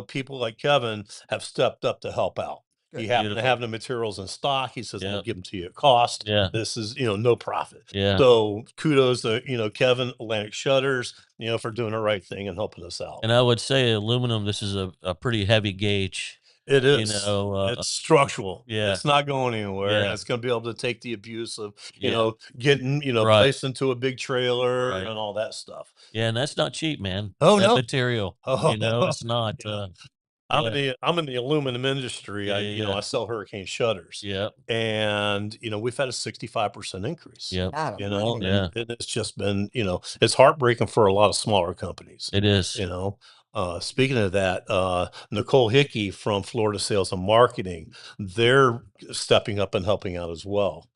people like Kevin have stepped up to help out. He good. happened to Beautiful. have the materials in stock. He says, "I'll Yep. give them to you at cost. Yeah. This is no profit." Yeah. So kudos to Kevin Atlantic Shutters, for doing the right thing and helping us out. And I would say aluminum, this is a pretty heavy gauge. It You is. know, It's structural. yeah. It's not going anywhere. And Yeah. it's going to be able to take the abuse of, Yeah. getting, Right. placed into a big trailer Right. and all that stuff. Yeah, and that's not cheap, man. Oh, That no. material. It's not. Yeah. Yeah. I'm in the aluminum industry. Yeah. I sell hurricane shutters. Yep. And, we've had a 65% increase. Yep. God And almighty. Yeah. it's just been, it's heartbreaking for a lot of smaller companies. It is. Speaking of that, Nicole Hickey from Florida Sales and Marketing, they're stepping up and helping out as well.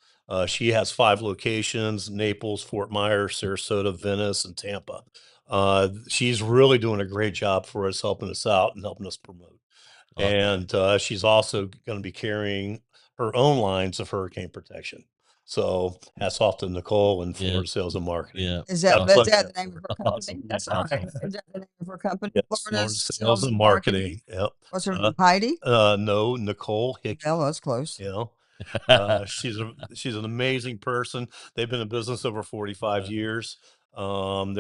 She has 5 locations: Naples, Fort Myers, Sarasota, Venice, and Tampa. She's really doing a great job for us, helping us out and helping us promote. Awesome. And she's also going to be carrying her own lines of hurricane protection. So hats off to Nicole and Yeah. Florida Sales and Marketing. Yeah. Is God that bless the you. name of her company? Awesome. That's Awesome. all right. Is that the name of her company? Yes, Florida Florida Sales and Marketing. Yep. What's her name? Heidi? No, Nicole Hickey. Well, that's close. She's an amazing person. They've been in business over 45 years. They're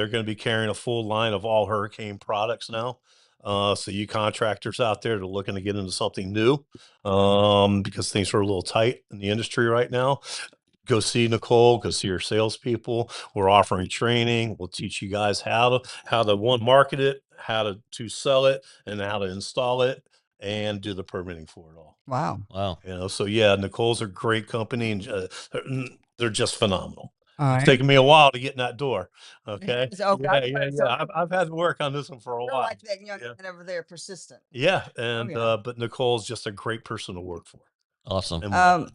going to be carrying a full line of all hurricane products now. So you contractors out there that are looking to get into something new, because things are a little tight in the industry right now, go see Nicole, go see her salespeople. We're offering training. We'll teach you guys how to one, market it, how to sell it, and how to install it and do the permitting for it all. Wow. Wow. So yeah, Nicole's a great company, and they're just phenomenal. All It's right. taken me a while to get in that door. Okay. Oh, God, Yeah. I've had to work on this one for a You're while. like that young Yeah. man over there, persistent. Yeah. And, yeah. but Nicole's just a great person to work for. Awesome. And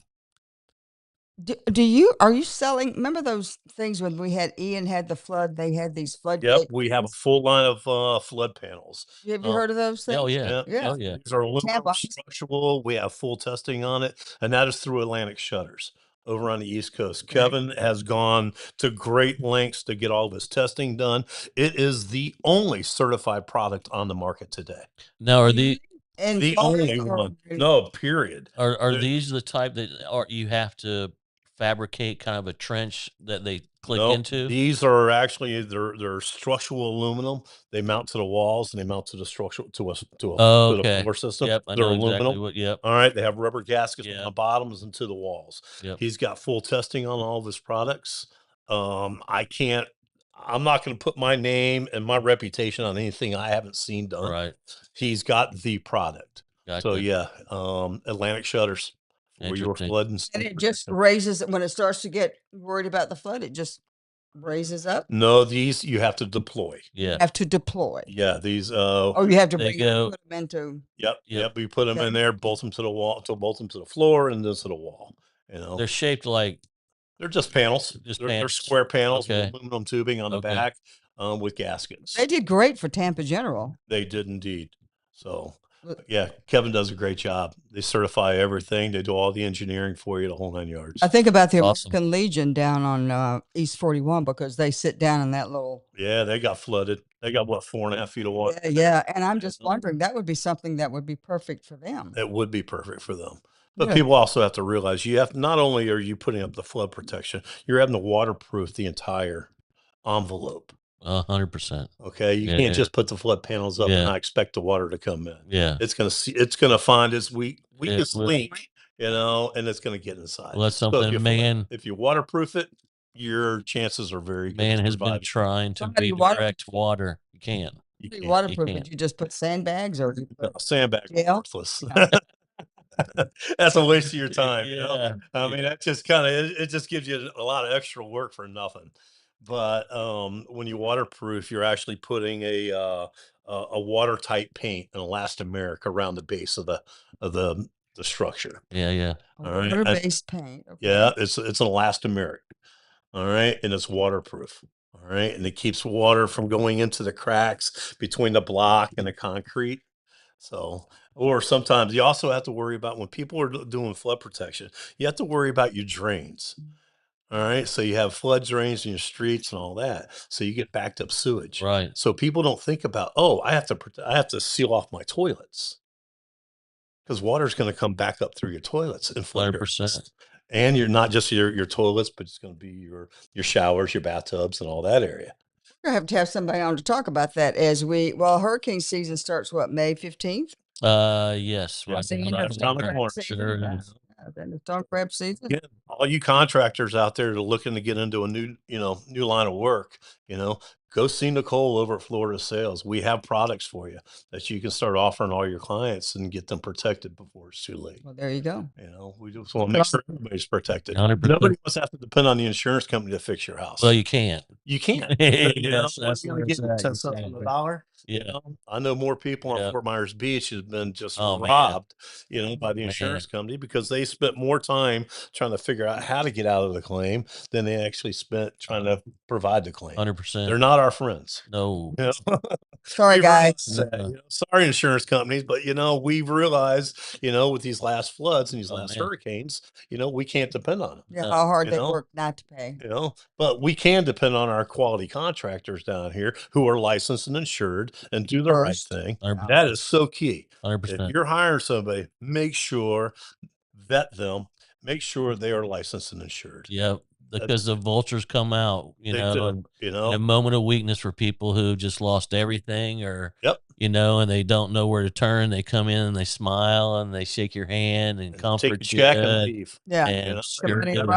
Are you selling? Remember those things when Ian had the flood? They had these flood. yep, we have a full line of flood panels. Have you heard of those things? Oh, yeah. Yeah. Oh, yeah. These are aluminum Tampa. structural. We have full testing on it, and that is through Atlantic Shutters over on the East Coast. Kevin has gone to great lengths to get all this testing done. It is the only certified product on the market today. Now, are the And The only one. No, period. are these the type that you have to fabricate kind of a trench that they click No, into? these are actually they're structural aluminum. They mount to the walls and they mount to the structural to a Oh, to the okay. floor system. Yep, I They're know aluminum. exactly what. Yep. All right, they have rubber gaskets on Yep. the bottoms and to the walls. Yep. He's got full testing on all of his products. I'm not going to put my name and my reputation on anything I haven't seen done. Right. He's got the product. Gotcha. So yeah, Atlantic Shutters for your Interesting. flood And it just raises it when it starts to get worried about the flood. It just raises up. No, these you have to deploy. Yeah. Have to deploy. Yeah, these Oh, you have to They put go- them into. Yep. We put them Okay. in there, bolt them to the wall, bolt them to the floor, and then to the wall. They're shaped like They're just panels. They're panels. square panels Okay. with aluminum tubing on the Okay. back, with gaskets. They did great for Tampa General. They did indeed. So Look. yeah, Kevin does a great job. They certify everything. They do all the engineering for you, the whole 9 yards. I think about the Awesome. American Legion down on East 41 because they sit down in that little. Yeah, they got flooded. They got 4.5 feet of water. Yeah. And I'm just wondering, that would be something that would be perfect for them. It would be perfect for them. But Good. people also have to realize not only are you putting up the flood protection, you're having to waterproof the entire envelope. 100%. Okay. You Yeah, can't yeah. just put the flood panels up Yeah. and not expect the water to come in. Yeah. It's going to find its weakest will. link, and it's going to get inside. Well, that's So something if you waterproof it, your chances are very good. man to has been survive. trying to Somebody redirect water. can't. You Pretty can't. waterproof. can't. Would you just put sandbags or you put Sandbags are gel? worthless. No. That's a waste of your time. You know? Yeah. I mean, that just kind of it just gives you a lot of extra work for nothing. But when you waterproof, you're actually putting a watertight paint, an elastomeric around the base of the structure. Yeah, yeah. A All right. water-based paint. Okay. Yeah, it's an elastomeric. All right, and it's waterproof. All right, and it keeps water from going into the cracks between the block and the concrete. So, or sometimes you also have to worry about when people are doing flood protection, you have to worry about your drains. All right, so you have flood drains in your streets and all that. So you get backed up sewage. Right. So people don't think about, oh, I have to seal off my toilets because water's going to come back up through your toilets in flood 100%. areas. And you're not just your toilets, but it's going to be your showers, your bathtubs, and all that area. We're gonna have to have somebody on to talk about that as hurricane season starts what, May 15th? Yes. Yeah, Right. Season right of around the crab corner. season, Sure yeah. is. Then the stone crab season. Again, all you contractors out there that are looking to get into a new line of work, go see Nicole over at Florida Sales. We have products for you that you can start offering all your clients and get them protected before it's too late. Well, there you go. We just want to make sure everybody's protected. 100%. Nobody wants to have to depend on the insurance company to fix your house. Well, you can't. You can't. Yes, What's that's going to what get I'm you saying. 10 You cents on can't. the dollar? Yeah. I know more people on Yeah. Fort Myers Beach has been just Oh, man. robbed, by the Man. insurance company because they spent more time trying to figure out how to get out of the claim than they actually spent trying to provide the claim. 100%. They're not our friends. No. Sorry, We've guys. realized that, sorry, insurance companies, but we've realized, with these last floods and these Oh, last man. hurricanes, we can't depend on them. Yeah, No. how hard You they know? work not to pay. But we can depend on our quality contractors down here who are licensed and insured and do the right First. thing. 100%. That is so key. If 100%. you're hiring somebody, make sure, vet them, make sure they are licensed and insured. Yep. Because the vultures come out, They do, and in a moment of weakness for people who just lost everything or, Yep. And they don't know where to turn. They come in and they smile and they shake your hand and take comfort your you. check and leave. Yeah. And Somebody you around-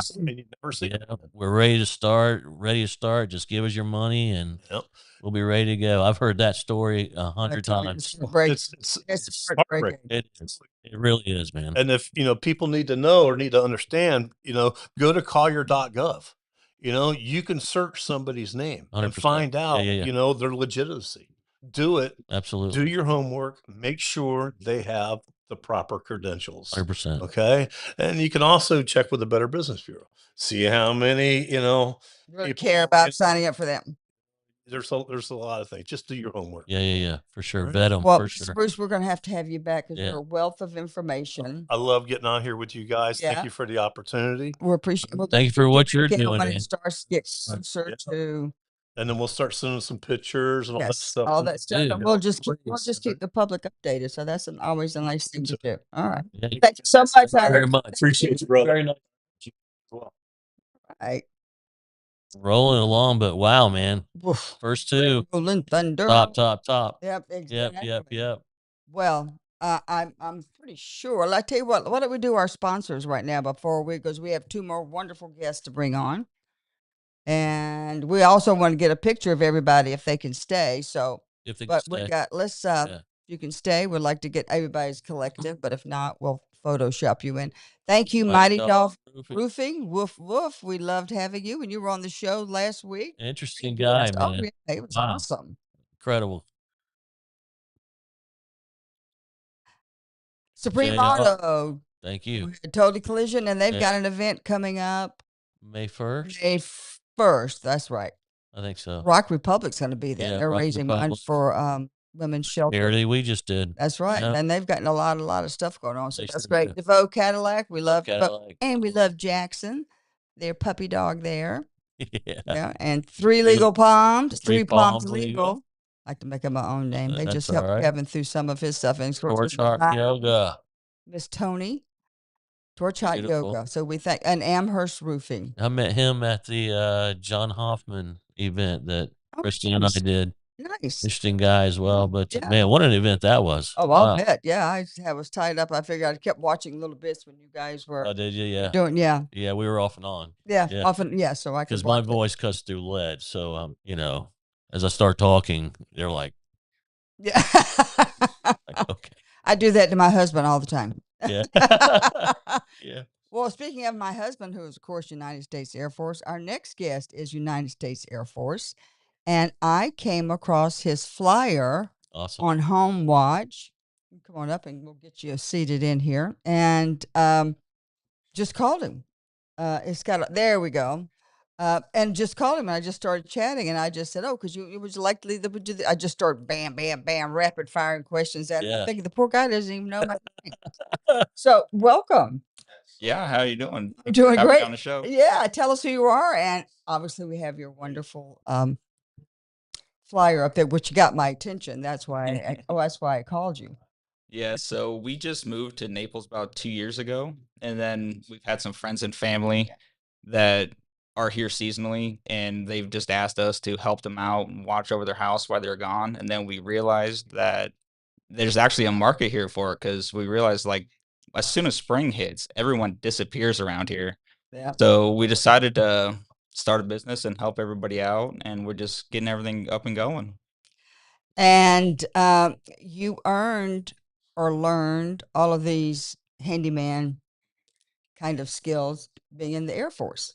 never see them. we're ready to start. Just give us your money and Yep. we'll be ready to go. I've heard that story 100 times. It's heartbreaking. It is. It really is, man. And if, people need to know or need to understand, go to collier.gov. You can search somebody's name and 100%. find out, Yeah. their legitimacy. Do it. Absolutely. Do your homework. Make sure they have the proper credentials. 100%. Okay. And you can also check with the Better Business Bureau. See how many, really care about signing up for them. There's a lot of things. Just do your homework. Yeah. For sure. Right. Vet them. Well, For sure. Bruce, we're going to have you back because Yeah. you're a wealth of information. I love getting on here with you guys. Yeah. Thank you for the opportunity. We appreciate. Thank you for what you're When doing, it man. starts to get closer to And then we'll start sending some pictures and all that stuff. all that stuff. Dude. And we'll just keep the public updated. So that's always a nice thing to do. All right. Yeah. Thank you so much. Very much. Appreciate you, brother. Very nice. All right. Rolling along, but wow, man. Woof. First two. Rolling thunder. Top. Yep. Exactly. Yep. Well, I'm pretty sure. I tell you what. Why don't we do our sponsors right now because we have two more wonderful guests to bring on, and we also want to get a picture of everybody if they can stay. So, If they but can we stay. got you can stay. We'd like to get everybody's collective, but if not, we'll Photoshop you in. Thank you, Mighty Dolph Roofing. Woof woof. We loved having you, and you were on the show last week. Interesting guy, Oh, man. yeah, it was Wow. awesome. Incredible. Supreme JR. Auto. Thank you. Totally Collision, and they've Yeah. got an event coming up May 1st? May 1st. That's right. I think so. Rock Republic's going to be there. Yeah, They're Rock raising money Republic. for women's shelter. Charity we just did. That's right. Yeah. And they've gotten a lot of stuff going on. So They that's sure great. do. Devoe Cadillac. We love Devoe. Cadillac. And we love Jackson, their puppy dog there. Yeah. Yeah. And Three Legal Palms. Three Three Palms Palms Legal. Legal. I like to make up my own name. They That's just all helped right. Kevin through some of his stuff. And of course, Torch Heart Yoga. Miss Tony. Torch Hot Beautiful. Yoga. So we thank, and Amherst Roofing. I met him at the John Hoffman event that Christy and I did. Nice. Interesting guy as well. But Yeah. man, what an event that was. Oh, Wow. I'll bet. Yeah, I was tied up. I figured I kept watching little bits when you guys were Oh, did you? Yeah. doing. Yeah, Yeah, we were off and on. yeah, Yeah. often. Yeah, so I could Because my watch it. voice cuts through lead. So, as I start talking, they're like, Yeah. okay, I do that to my husband all the time. yeah, yeah. Well, speaking of my husband, who is, of course, United States Air Force, our next guest is United States Air Force. And I came across his flyer Awesome. on Home Watch. Come on up and we'll get you seated in here. And just called him. It's got there we go. And just called him, and I just started chatting, and I just said, "Oh, because you was likely to do." I just started bam, bam, bam, rapid firing questions at him. Yeah. I think the poor guy doesn't even know my name. So, welcome. Yeah, how you doing? I'm doing Have me great. on the show. Yeah, tell us who you are, and obviously we have your wonderful flyer up there, which got my attention. That's why. That's why I called you. Yeah, so we just moved to Naples about 2 years ago, and then we've had some friends and family that are here seasonally, and they've just asked us to help them out and watch over their house while they're gone. And then we realized that there's actually a market here for it because we realized, like, as soon as spring hits, everyone disappears around here. Yeah. So we decided to start a business and help everybody out, and we're just getting everything up and going. And you earned or learned all of these handyman kind of skills being in the Air Force.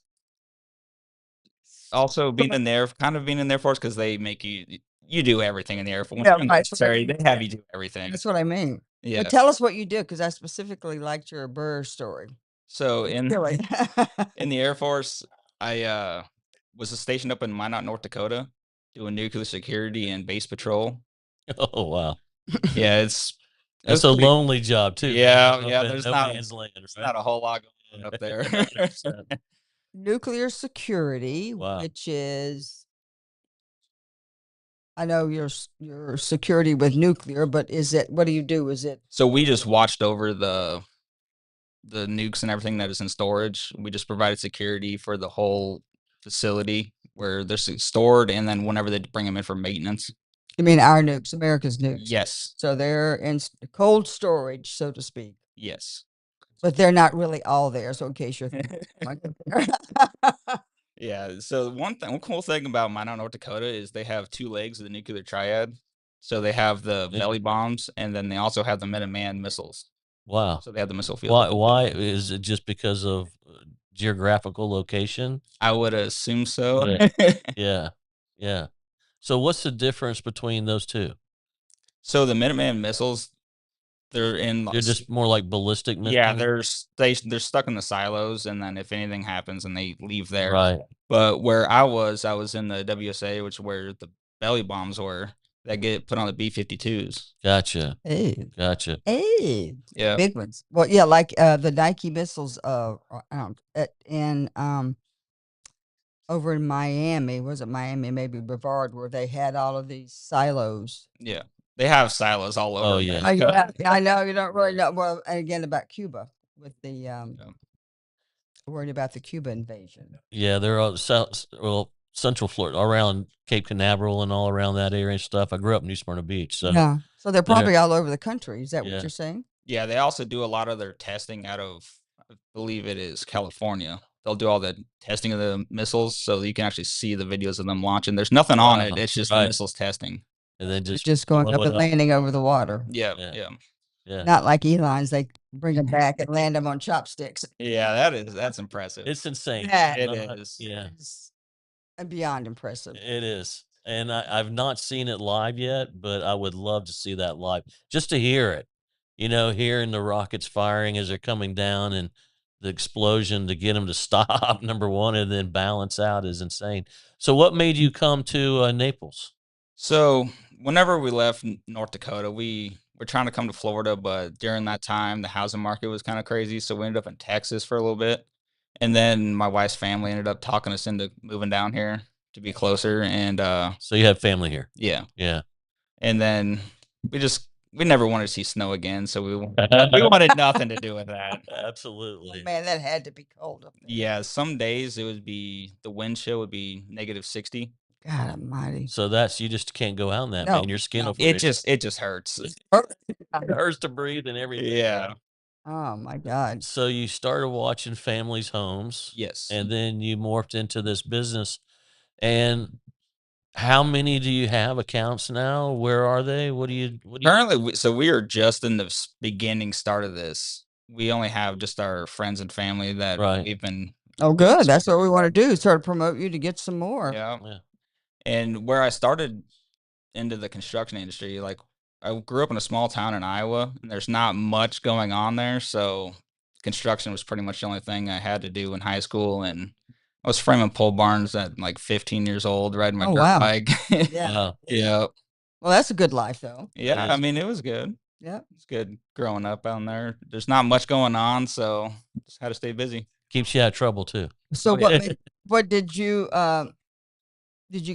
Also being in there, kind of being in the Air Force because they make you do everything in the Air Force. When Yeah, you're in the right. military, they have you do everything. That's what I mean. Yeah. But tell us what you did, because I specifically liked your Burr story. So in Really? in the Air Force, I was stationed up in Minot, North Dakota, doing nuclear security and base patrol. Oh wow, Yeah, that's a lonely job too. Yeah, man. yeah. Up in There's no not man's land, there's right? not a whole lot going on up there. 100%. Nuclear security, Wow. which is, I know your security with nuclear, but is it, what do you do? Is it, So we just watched over the nukes and everything that is in storage. We just provided security for the whole facility where they're stored, and then whenever they bring them in for maintenance. you mean our nukes, America's nukes? Yes. So they're in cold storage, so to speak, Yes. but they're not really all there. So in case you're thinking, Yeah. So one cool thing about Minot, North Dakota is they have 2 legs of the nuclear triad. So they have the belly bombs, and then they also have the Minuteman missiles. Wow. So they have the missile field. Why is it just because of geographical location? I would assume so. Yeah, yeah. So what's the difference between those two? So the Minuteman missiles, they're in. They're just more like ballistic missiles. Yeah, they're stuck in the silos, and then if anything happens, and they leave there. Right. But where I was in the WSA, which where the belly bombs were that get put on the B-52s. Gotcha. hey, Gotcha. hey, Yeah. big ones. Well, yeah, like the Nike missiles in over in Miami, was it Miami, maybe Brevard, where they had all of these silos. Yeah. They have silos all over. Oh, yeah. America. Yeah, I know you don't really know. Well, and again about Cuba with the worried about the Cuba invasion. Yeah, they're all Central Florida, around Cape Canaveral and all around that area and stuff. I grew up in New Smyrna Beach, so Yeah, so they're probably all over the country. Is that Yeah. what you're saying? Yeah, they also do a lot of their testing out of, I believe it is California. They'll do all the testing of the missiles, so you can actually see the videos of them launching. There's nothing on it. Wow, It's just the right. missiles testing. and then It's just just going blow up it and landing over the water. Yeah, Yeah. yeah. Yeah, Not like Elon's, they bring them back and land them on chopsticks. Yeah, that's impressive. it's insane. That It Not- is. Yeah, is beyond impressive. it is. And I've not seen it live yet, but I would love to see that live just to hear it. Hearing the rockets firing as they're coming down and the explosion to get them to stop, number one, and then balance out is insane. So, what made you come to Naples? So whenever we left North Dakota, we were trying to come to Florida, but during that time, the housing market was kind of crazy. So we ended up in Texas for a little bit. And then my wife's family ended up talking us into moving down here to be closer. And So, you have family here? yeah. Yeah. And then we never wanted to see snow again. So we wanted nothing to do with that. Absolutely. Man, that had to be cold up there. Yeah. Some days the wind chill would be -60. God almighty. So you just can't go out in that, No, man. Your skin will It freeze. just hurts. It hurts to breathe and everything. Yeah. Oh my God. So you started watching families' homes. Yes. And then you morphed into this business. And How many do you have accounts now? Where are they? What do you Currently, we are just in the beginning start of this. We only have just our friends and family that Right. we've been Oh, doing good. this That's with. what we want to do. Start to promote you to get some more. Yeah. Yeah. And where I started into the construction industry, like I grew up in a small town in Iowa, and there's not much going on there. So construction was pretty much the only thing I had to do in high school. And I was framing pole barns at like 15 years old, riding my Oh, dirt wow. bike. Yeah. Wow. Yeah. Well, that's a good life, though. Yeah. is. I mean, it was good. Yeah. It's good growing up down there. There's not much going on, so just had to stay busy. Keeps you out of trouble too. So Oh, yeah. what did you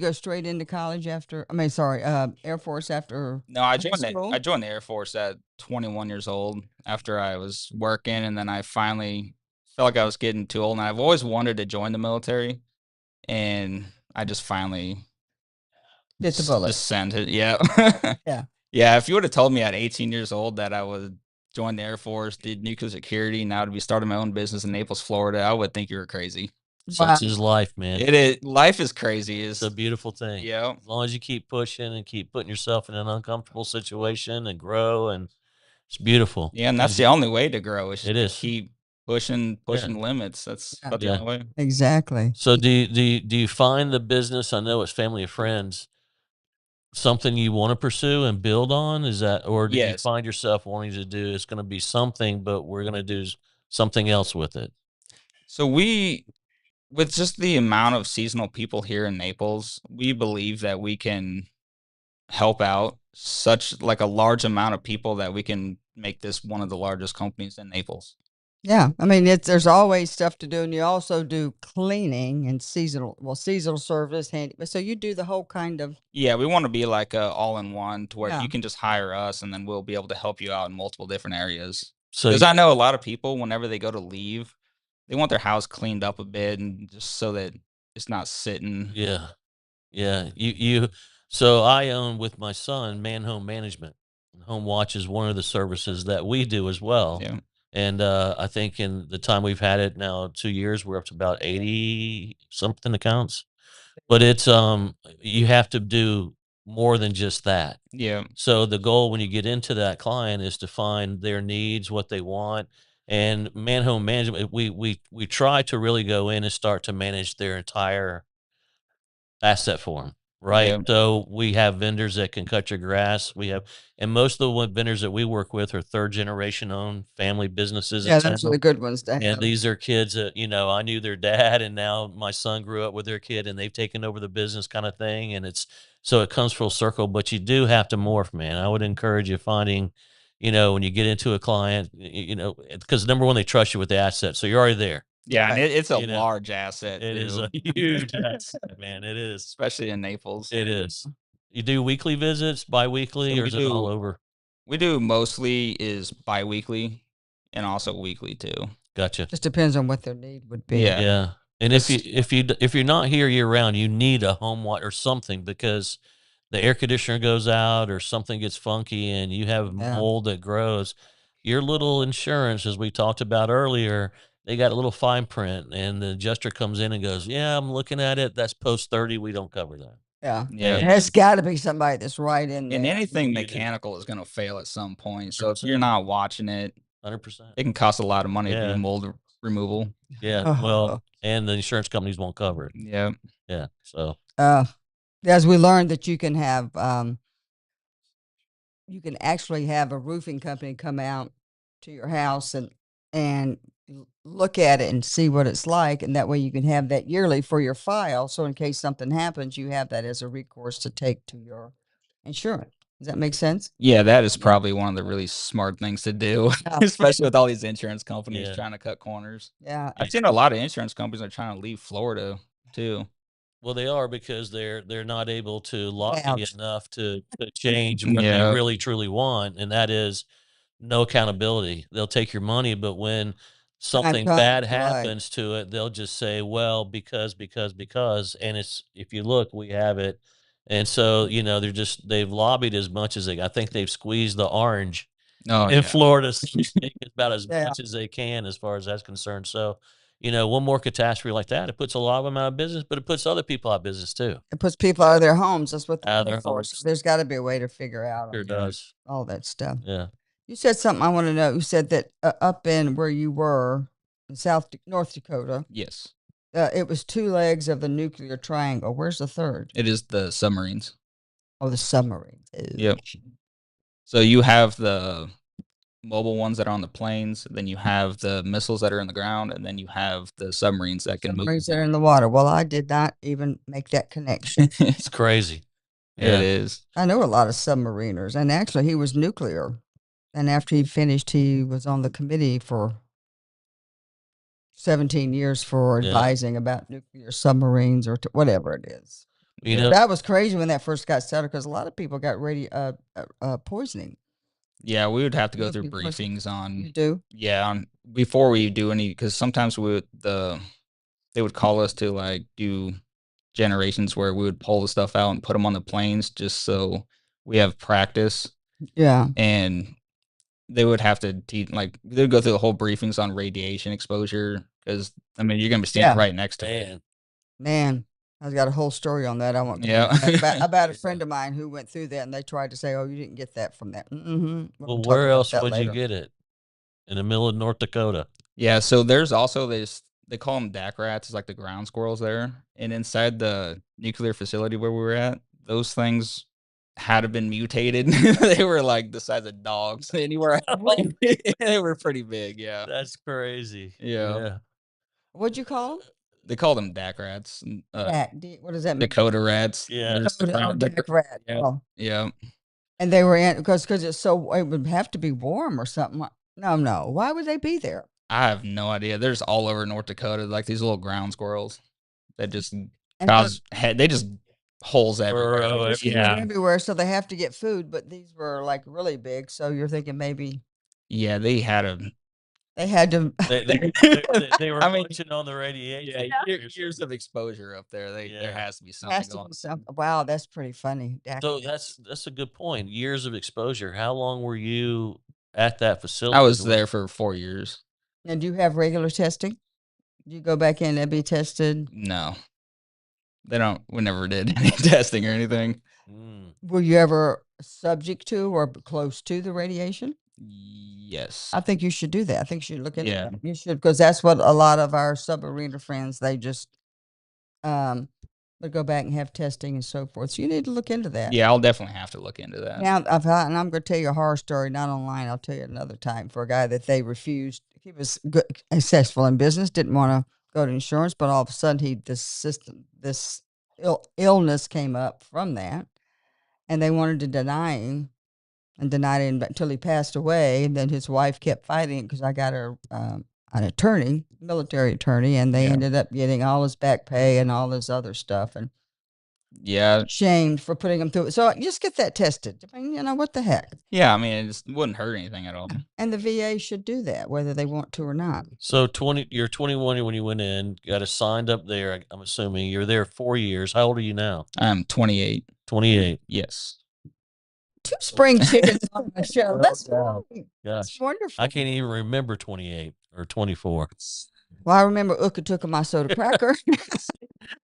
go straight into college after, I mean, sorry, Air Force after No, I high joined school? I joined the Air Force at 21 years old after I was working, and then I finally felt like I was getting too old, and I've always wanted to join the military, and I just finally Bit the bullet. just sent it. Yeah. Yeah. Yeah, if you would have told me at 18 years old that I would join the Air Force, did nuclear security, now to be starting my own business in Naples, Florida, I would think you were crazy. Such is life, man. It is. Life is crazy. It's a beautiful thing. Yeah. As long as you keep pushing and keep putting yourself in an uncomfortable situation and grow, and it's beautiful. Yeah, and that's the only way to grow. Is It to is. keep pushing limits. That's Yeah. about the Yeah. only way. Exactly. So do you find the business? I know it's family of friends. Something you want to pursue and build on? Is that, or do you Yes. find yourself wanting to do? It's going to be something, but we're going to do something else with it. So with just the amount of seasonal people here in Naples, we believe that we can help out such like a large amount of people that we can make this one of the largest companies in Naples. Yeah. I mean, there's always stuff to do, and you also do cleaning and seasonal service, handy. So you do the whole kind of. Yeah, we want to be like a all-in-one to where Yeah. you can just hire us and then we'll be able to help you out in multiple different areas. So Because I know a lot of people, whenever they go to leave, they want their house cleaned up a bit and just so that it's not sitting. yeah, yeah. So I own with my son Man Home Management. Home Watch is one of the services that we do as well. Yeah. And I think in the time we've had it now, 2 years, we're up to about 80 something accounts. But it's you have to do more than just that. Yeah. So the goal when you get into that client is to find their needs, what they want. And Man Home Management, we try to really go in and start to manage their entire asset for them, right? Yeah. So we have vendors that can cut your grass. And most of the vendors that we work with are third generation owned family businesses. Yeah, those are the good ones to And have. these are kids that, I knew their dad, and now my son grew up with their kid and they've taken over the business kind of thing. And so it comes full circle, but you do have to morph, man. I would encourage you finding, when you get into a client, because number one, they trust you with the asset. So you're already there. Yeah, and Right. it's a You know, large asset. It is a huge asset, man. It is. Especially in Naples. It is. You do weekly visits, bi-weekly, So or we is it all do- over? We do mostly is bi-weekly and also weekly too. Gotcha. Just depends on what their need would be. Yeah. Yeah. And if It's- you're not here year round, you need a home watch or something, because the air conditioner goes out or something gets funky and you have Yeah. mold that grows. Your little insurance, as we talked about earlier, they got a little fine print, and the adjuster comes in and goes, "Yeah, I'm looking at it. That's post 30. We don't cover that." Yeah. Yeah. It has got to be somebody that's right in And there. anything You do. mechanical is going to fail at some point. So if 100%. you're not watching it, 100%. it can cost a lot of money to Yeah. do mold removal. Yeah. Oh. Well, and the insurance companies won't cover it. Yeah. Yeah. So As we learned that you can have, you can actually have a roofing company come out to your house and look at it and see what it's like, and that way you can have that yearly for your file. So in case something happens, you have that as a recourse to take to your insurance. Does that make sense? Yeah, that is probably one of the really smart things to do, Yeah. especially with all these insurance companies Yeah. trying to cut corners. Yeah. I've seen a lot of insurance companies are trying to leave Florida too. Well, they are, because they're not able to lobby Ouch. enough to change what Yeah. they really truly want, and that is no accountability. They'll take your money, but when something comes, bad right. happens to it, they'll just say, "Well, because," and it's, if you look, we have it, and so they've lobbied as much as I think they've squeezed the orange Oh, in yeah. Florida, so they take about as Yeah. much as they can as far as that's concerned. So one more catastrophe like that, it puts a lot of them out of business, but it puts other people out of business too. It puts people out of their homes. That's what Out of they're their for. homes. So there's got to be a way to figure out Sure does. all that stuff. Yeah. You said something I want to know. You said that up in where you were in North Dakota, Yes, it was 2 legs of the nuclear triangle. Where's the third? it is the submarines. Oh, the submarine. Yep. So you have the mobile ones that are on the planes, then you have the missiles that are in the ground, and then you have the submarines that can move. Submarines that are in the water. Well, I did not even make that connection. It's crazy. It is. I know a lot of submariners, and actually, he was nuclear. And after he finished, he was on the committee for 17 years for advising about nuclear submarines or whatever it is. That was crazy when that first got started because a lot of people got poisoning. Yeah, we would have to go through briefings on. You do? Yeah, before we do any, because sometimes they would call us to like do generations where we would pull the stuff out and put them on the planes just so we have practice. Yeah. And they would have to teach, like, they'd go through the whole briefings on radiation exposure because, I mean, you're going to be standing right next to it. Man, I've got a whole story on that. I want about a friend of mine who went through that, and they tried to say, "Oh, you didn't get that from that." Mm-hmm. Well, where else would you get it? In the middle of North Dakota. Yeah, so there's also this. They call them DAC rats. It's like the ground squirrels there, and inside the nuclear facility where we were at, those things had to been mutated. They were like the size of dogs anywhere else. They were pretty big. Yeah, that's crazy. Yeah. What'd you call them? They call them DAC rats. What does that mean? Dakota rats. Yeah. DAC rat. Yeah. Oh. Yeah. And they were in because it's so it would have to be warm or something. No. Why would they be there? I have no idea. There's all over North Dakota, like these little ground squirrels that just they just holes everywhere. Everywhere. So they have to get food, but these were like really big. So you're thinking maybe. Yeah, they had to. They were pushing on the radiation. Yeah, years of exposure up there. There has to be something going on. Wow, that's pretty funny. So that's a good point. Years of exposure. How long were you at that facility? I was there for 4 years. And do you have regular testing? Do you go back in and be tested? No, they don't. We never did any testing or anything. Were you ever subject to or close to the radiation? Yes. I think you should do that. I think you should look into that. You should, because that's what a lot of our submariner friends, they just would go back and have testing and so forth. So you need to look into that. Yeah, I'll definitely have to look into that. Now, and I'm going to tell you a horror story, not online. I'll tell you another time for a guy that they refused. He was good, successful in business, didn't want to go to insurance, but all of a sudden this illness came up from that, and they wanted to deny him. And denied him until he passed away. And then his wife kept fighting because I got her an attorney, military attorney, and they ended up getting all his back pay and all his other stuff. And shamed for putting him through it. So just get that tested. I mean, what the heck? Yeah, I mean, it wouldn't hurt anything at all. And the VA should do that, whether they want to or not. So you're 21 when you went in, got assigned up there. I'm assuming you're there 4 years. How old are you now? I'm 28. 28. Yes. 2 spring chickens on my show. That's wonderful. I can't even remember 28 or 24. Well, I remember Uka took my soda cracker.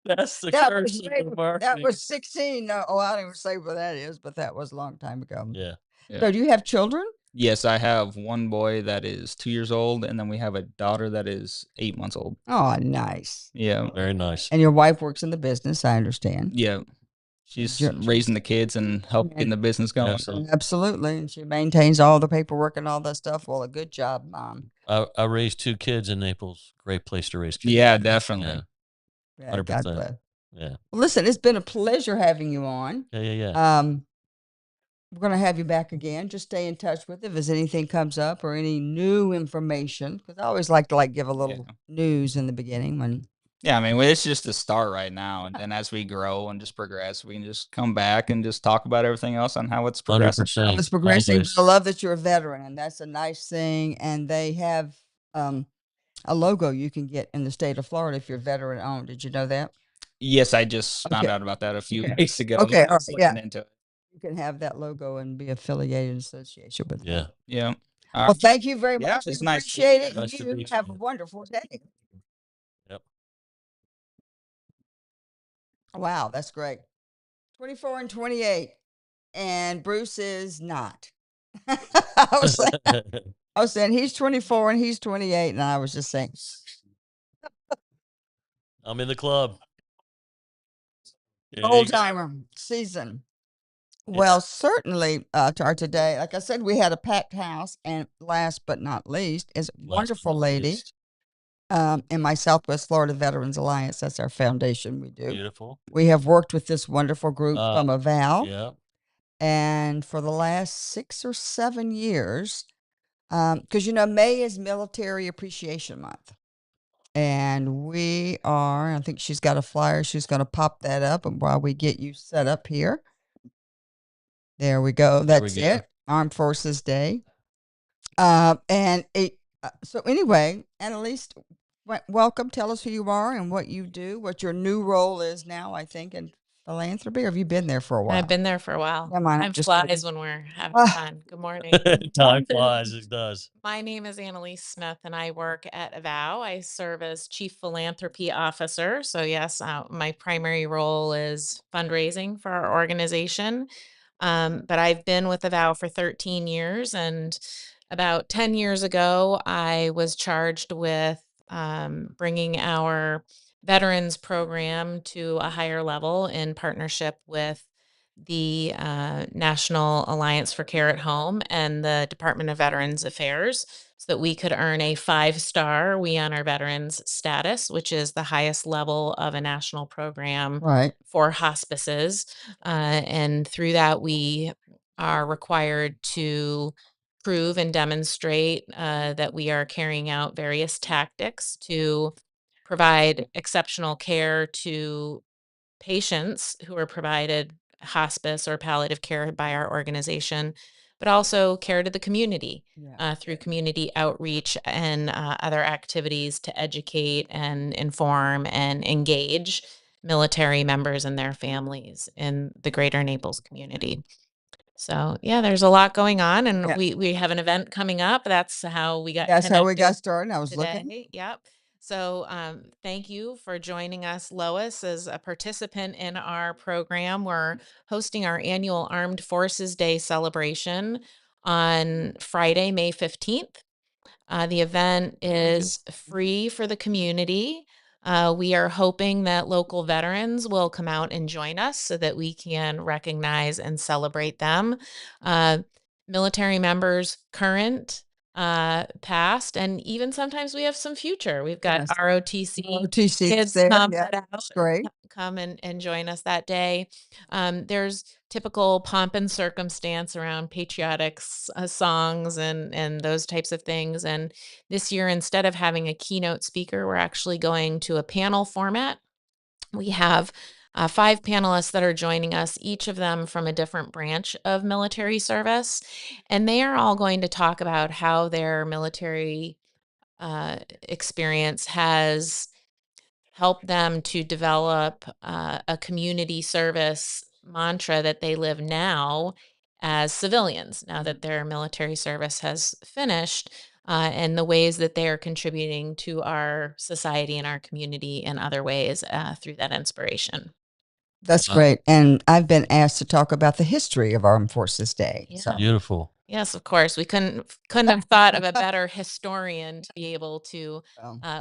That's the curse of the marketing. That was 16. No, I don't even say what that is, but that was a long time ago. Yeah. So do you have children? Yes, I have one boy that is 2 years old, and then we have a daughter that is 8 months old. Oh, nice. Yeah. Very nice. And your wife works in the business, I understand. Yeah. She's raising the kids and helping the business going. Absolutely. And she maintains all the paperwork and all that stuff. Well, a good job, Mom. I raised 2 kids in Naples. Great place to raise kids. Yeah, definitely. Yeah, 100%. Yeah. Well, listen, it's been a pleasure having you on. Yeah. We're going to have you back again. Just stay in touch with it if there's anything comes up or any new information. Because I always like to give a little news in the beginning. Yeah, I mean, it's just a start right now. And then as we grow and just progress, we can just come back and just talk about everything else on how it's progressing. 100%. It's progressing. I love that you're a veteran, and that's a nice thing. And they have a logo you can get in the state of Florida if you're veteran owned. Did you know that? Yes, I just found out about that a few weeks ago. Okay, into it. You can have that logo and be affiliated in association with it. Yeah. Well, thank you very much. It's nice. Appreciate it. You have a wonderful day. Wow, that's great. 24 and 28. And Bruce is not. I was saying, I was saying he's 24 and he's 28, and I was just saying, I'm in the club. There you old go. timer season. Yeah. Well, certainly to our today, like I said, we had a packed house, and last but not least is a Last but wonderful not lady least. in my Southwest Florida Veterans Alliance. That's our foundation we do. Beautiful. We have worked with this wonderful group from a vow, Yeah. and for the last 6 or 7 years, because May is Military Appreciation Month. And we are, I think she's got a flyer. She's going to pop that up. And while we get you set up here, there we go. There we That's go. it. Armed Forces Day. So anyway, Annalise, welcome. Tell us who you are and what you do, what your new role is now, I think, in philanthropy. Or have you been there for a while? I've been there for a while. Come on, Time just flies when we're having fun. Good morning. Time flies. It does. My name is Annalise Smith, and I work at Avow. I serve as Chief Philanthropy Officer. So, yes, my primary role is fundraising for our organization. But I've been with Avow for 13 years, and about 10 years ago, I was charged with bringing our veterans program to a higher level in partnership with the National Alliance for Care at Home and the Department of Veterans Affairs so that we could earn a 5-star We Honor Veterans status, which is the highest level of a national program right. for hospices. And through that, we are required to prove and demonstrate that we are carrying out various tactics to provide exceptional care to patients who are provided hospice or palliative care by our organization, but also care to the community through community outreach and other activities to educate and inform and engage military members and their families in the greater Naples community. So yeah, there's a lot going on, and Yeah. we have an event coming up. That's how we got That's how we got connected started. I was today. looking. Yep. So thank you for joining us, Lois, as a participant in our program. We're hosting our annual Armed Forces Day celebration on Friday, May 15th. The event is free for the community. We are hoping that local veterans will come out and join us so that we can recognize and celebrate them. Military members, current, past, and even sometimes we have some future. We've got Yes. ROTC OTC's kids there. come Yeah, out, that's great. come and join us that day. There's typical pomp and circumstance around patriotic songs and those types of things. And this year, instead of having a keynote speaker, we're actually going to a panel format. We have 5 panelists that are joining us, each of them from a different branch of military service. And they are all going to talk about how their military experience has help them to develop a community service mantra that they live now as civilians, now that their military service has finished, and the ways that they are contributing to our society and our community in other ways through that inspiration. That's great. And I've been asked to talk about the history of Armed Forces Day. Yeah. So Beautiful. Yes, of course. We couldn't have thought of a better historian to be able to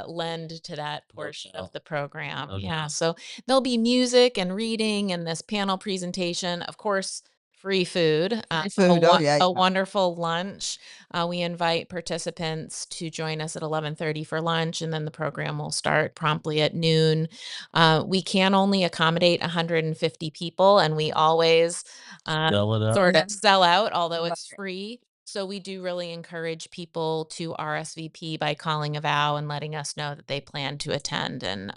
lend to that portion of the program. Yeah. So there'll be music and reading and this panel presentation. Of course, free food. food. A wonderful lunch. We invite participants to join us at 11:30 for lunch, and then the program will start promptly at noon. We can only accommodate 150 people, and we always Sell it out. sort of sell out, although it's free. So we do really encourage people to RSVP by calling Avow and letting us know that they plan to attend. And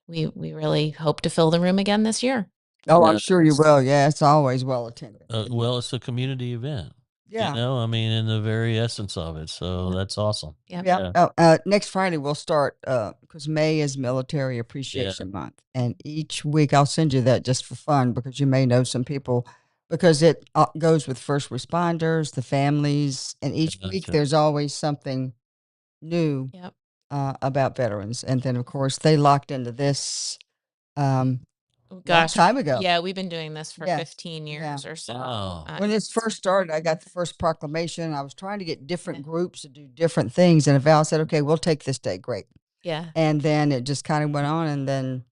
we really hope to fill the room again this year. Oh, I'm sure you will. Yeah, it's always well attended. Well, it's a community event. Yeah. You know, I mean, in the very essence of it. So that's awesome. Yep. Yeah. Next Friday we'll start because May is Military Appreciation Month, and each week I'll send you that just for fun because you may know some people because it goes with first responders, the families, and each week there's always something new about veterans, and then of course they locked into this long Gosh, time ago. yeah, we've been doing this for Yes, 15 yeah. years or so. Wow. When this first started, I got the first proclamation. I was trying to get different groups to do different things, and Val said, "Okay, we'll take this day." Great. Yeah. And then it just kind of went on, and then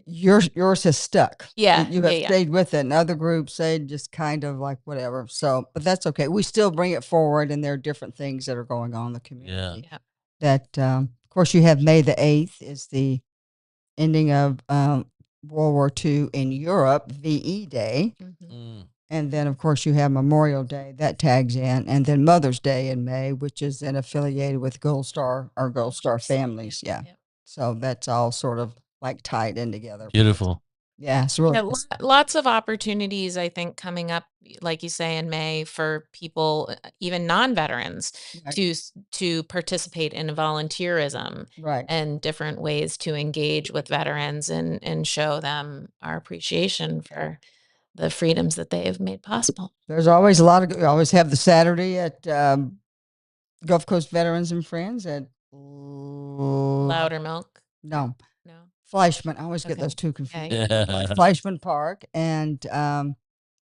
yours has stuck. Yeah, You have yeah. stayed with it, and other groups say just kind of like whatever. So, but that's okay. We still bring it forward, and there are different things that are going on in the community. Yeah. That, of course, you have May the 8th is the ending of World War II in Europe, VE Day. Mhm. Mm. And then, of course, you have Memorial Day that tags in, and then Mother's Day in May, which is then affiliated with Gold Star or Gold Star families. Yeah. Yep. So that's all sort of like tied in together. Beautiful. Yeah. It's really, Yeah, lots of opportunities, I think, coming up, like you say, in May for people, even non-veterans, Right. to participate in volunteerism right. and different ways to engage with veterans and show them our appreciation for the freedoms that they have made possible. There's always a lot of, we always have the Saturday at Gulf Coast Veterans and Friends at, Louder milk? no, No. Fleischman. I always get Okay. those two confused. Yeah. Fleischman Park. And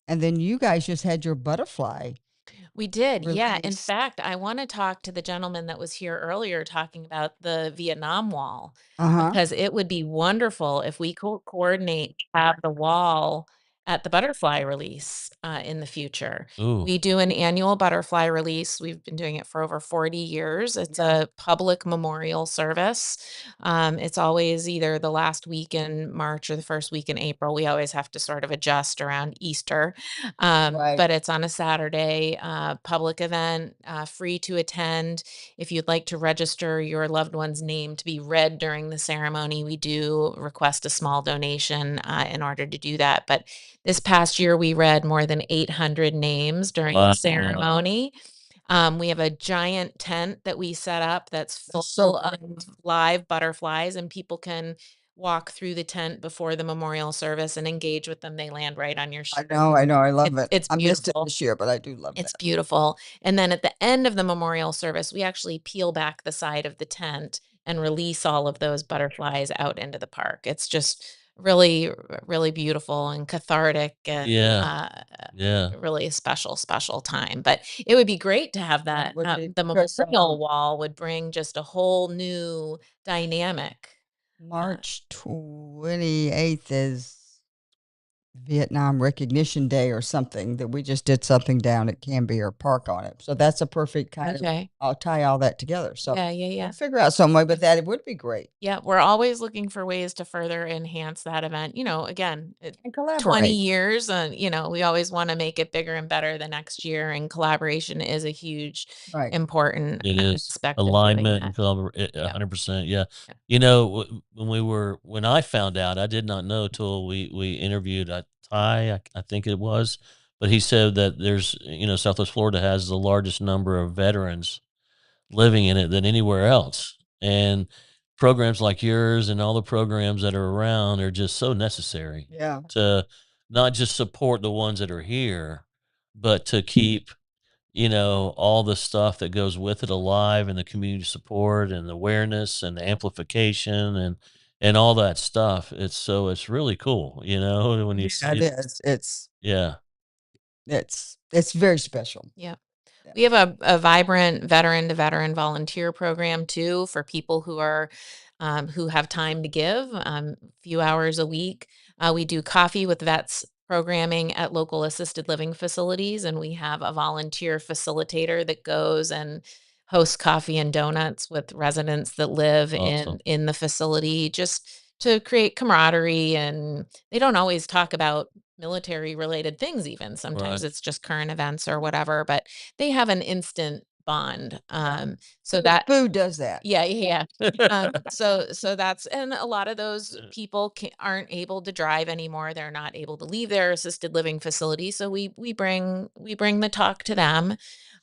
then you guys just had your butterfly. We did, yeah. In Release. fact, I want to talk to the gentleman that was here earlier talking about the Vietnam Wall, Uh-huh. because it would be wonderful if we could coordinate to have the wall at the butterfly release in the future. Ooh. We do an annual butterfly release. We've been doing it for over 40 years. It's a public memorial service. It's always either the last week in March or the first week in April. We always have to sort of adjust around Easter. Right. But it's on a Saturday, public event, free to attend. If you'd like to register your loved one's name to be read during the ceremony, we do request a small donation in order to do that. But this past year, we read more than 800 names during Wow. the ceremony. We have a giant tent that we set up that's full so of live butterflies, and people can walk through the tent before the memorial service and engage with them. They land right on your shirt. I know. I love it. It's I missed it beautiful. this year, but I do love It's that. beautiful. And then at the end of the memorial service, we actually peel back the side of the tent and release all of those butterflies out into the park. It's just really, really beautiful and cathartic and Yeah. Yeah. really a special, special time. But it would be great to have that. would be, The because, memorial wall would bring just a whole new dynamic. March 28th is Vietnam Recognition Day or something that we just did something down at Canberra Park on it. So that's a perfect kind of, Okay. I'll tie all that together. So Yeah. we'll figure out some way, but that it would be great. Yeah, we're always looking for ways to further enhance that event. Again, And 20 collaborate. years, and we always want to make it bigger and better the next year. And collaboration is a huge, Right. important It is aspect of doing alignment that. and collaboration. 100%. Yeah. Yeah. When I found out, I did not know till we interviewed Ty, I think it was, but he said that there's Southwest Florida has the largest number of veterans living in it than anywhere else, and programs like yours and all the programs that are around are just so necessary Yeah. to not just support the ones that are here, but to keep all the stuff that goes with it alive, and the community support and the awareness and the amplification and all that stuff. It's really cool, when you Yeah, see it it. is. Yeah. It's very special. Yeah. Yeah. We have a vibrant veteran to veteran volunteer program too for people who have time to give, a few hours a week. We do coffee with vets programming at local assisted living facilities, and we have a volunteer facilitator that goes and hosts coffee and donuts with residents that live Awesome. in the facility, just to create camaraderie. And they don't always talk about military related things, even sometimes Right. it's just current events or whatever, but they have an instant bond. So But that food does that. yeah. So that's, and a lot of those people aren't able to drive anymore. They're not able to leave their assisted living facility. So we bring the talk to them.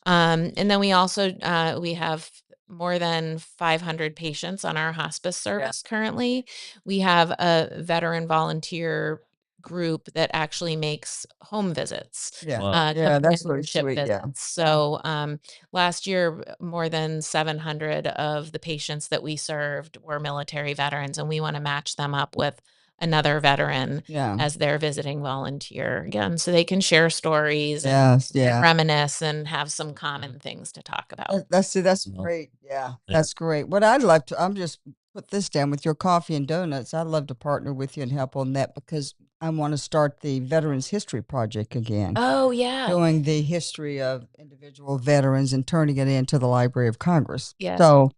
And then we also we have more than 500 patients on our hospice service currently. We have a veteran volunteer group that actually makes home visits, Yeah. Wow. Yeah, that's really companionship sweet. Yeah. visits. So last year, more than 700 of the patients that we served were military veterans, and we want to match them up with another veteran Yeah. as their visiting volunteer again, so they can share stories and Yes. Yeah. reminisce and have some common things to talk about. That's No. great. Yeah, Yeah. that's great. What I'd love to, I'm just put this down with your coffee and donuts. I'd love to partner with you and help on that because I want to start the Veterans History Project again, Oh, yeah. doing the history of individual veterans and turning it into the Library of Congress. Yes. So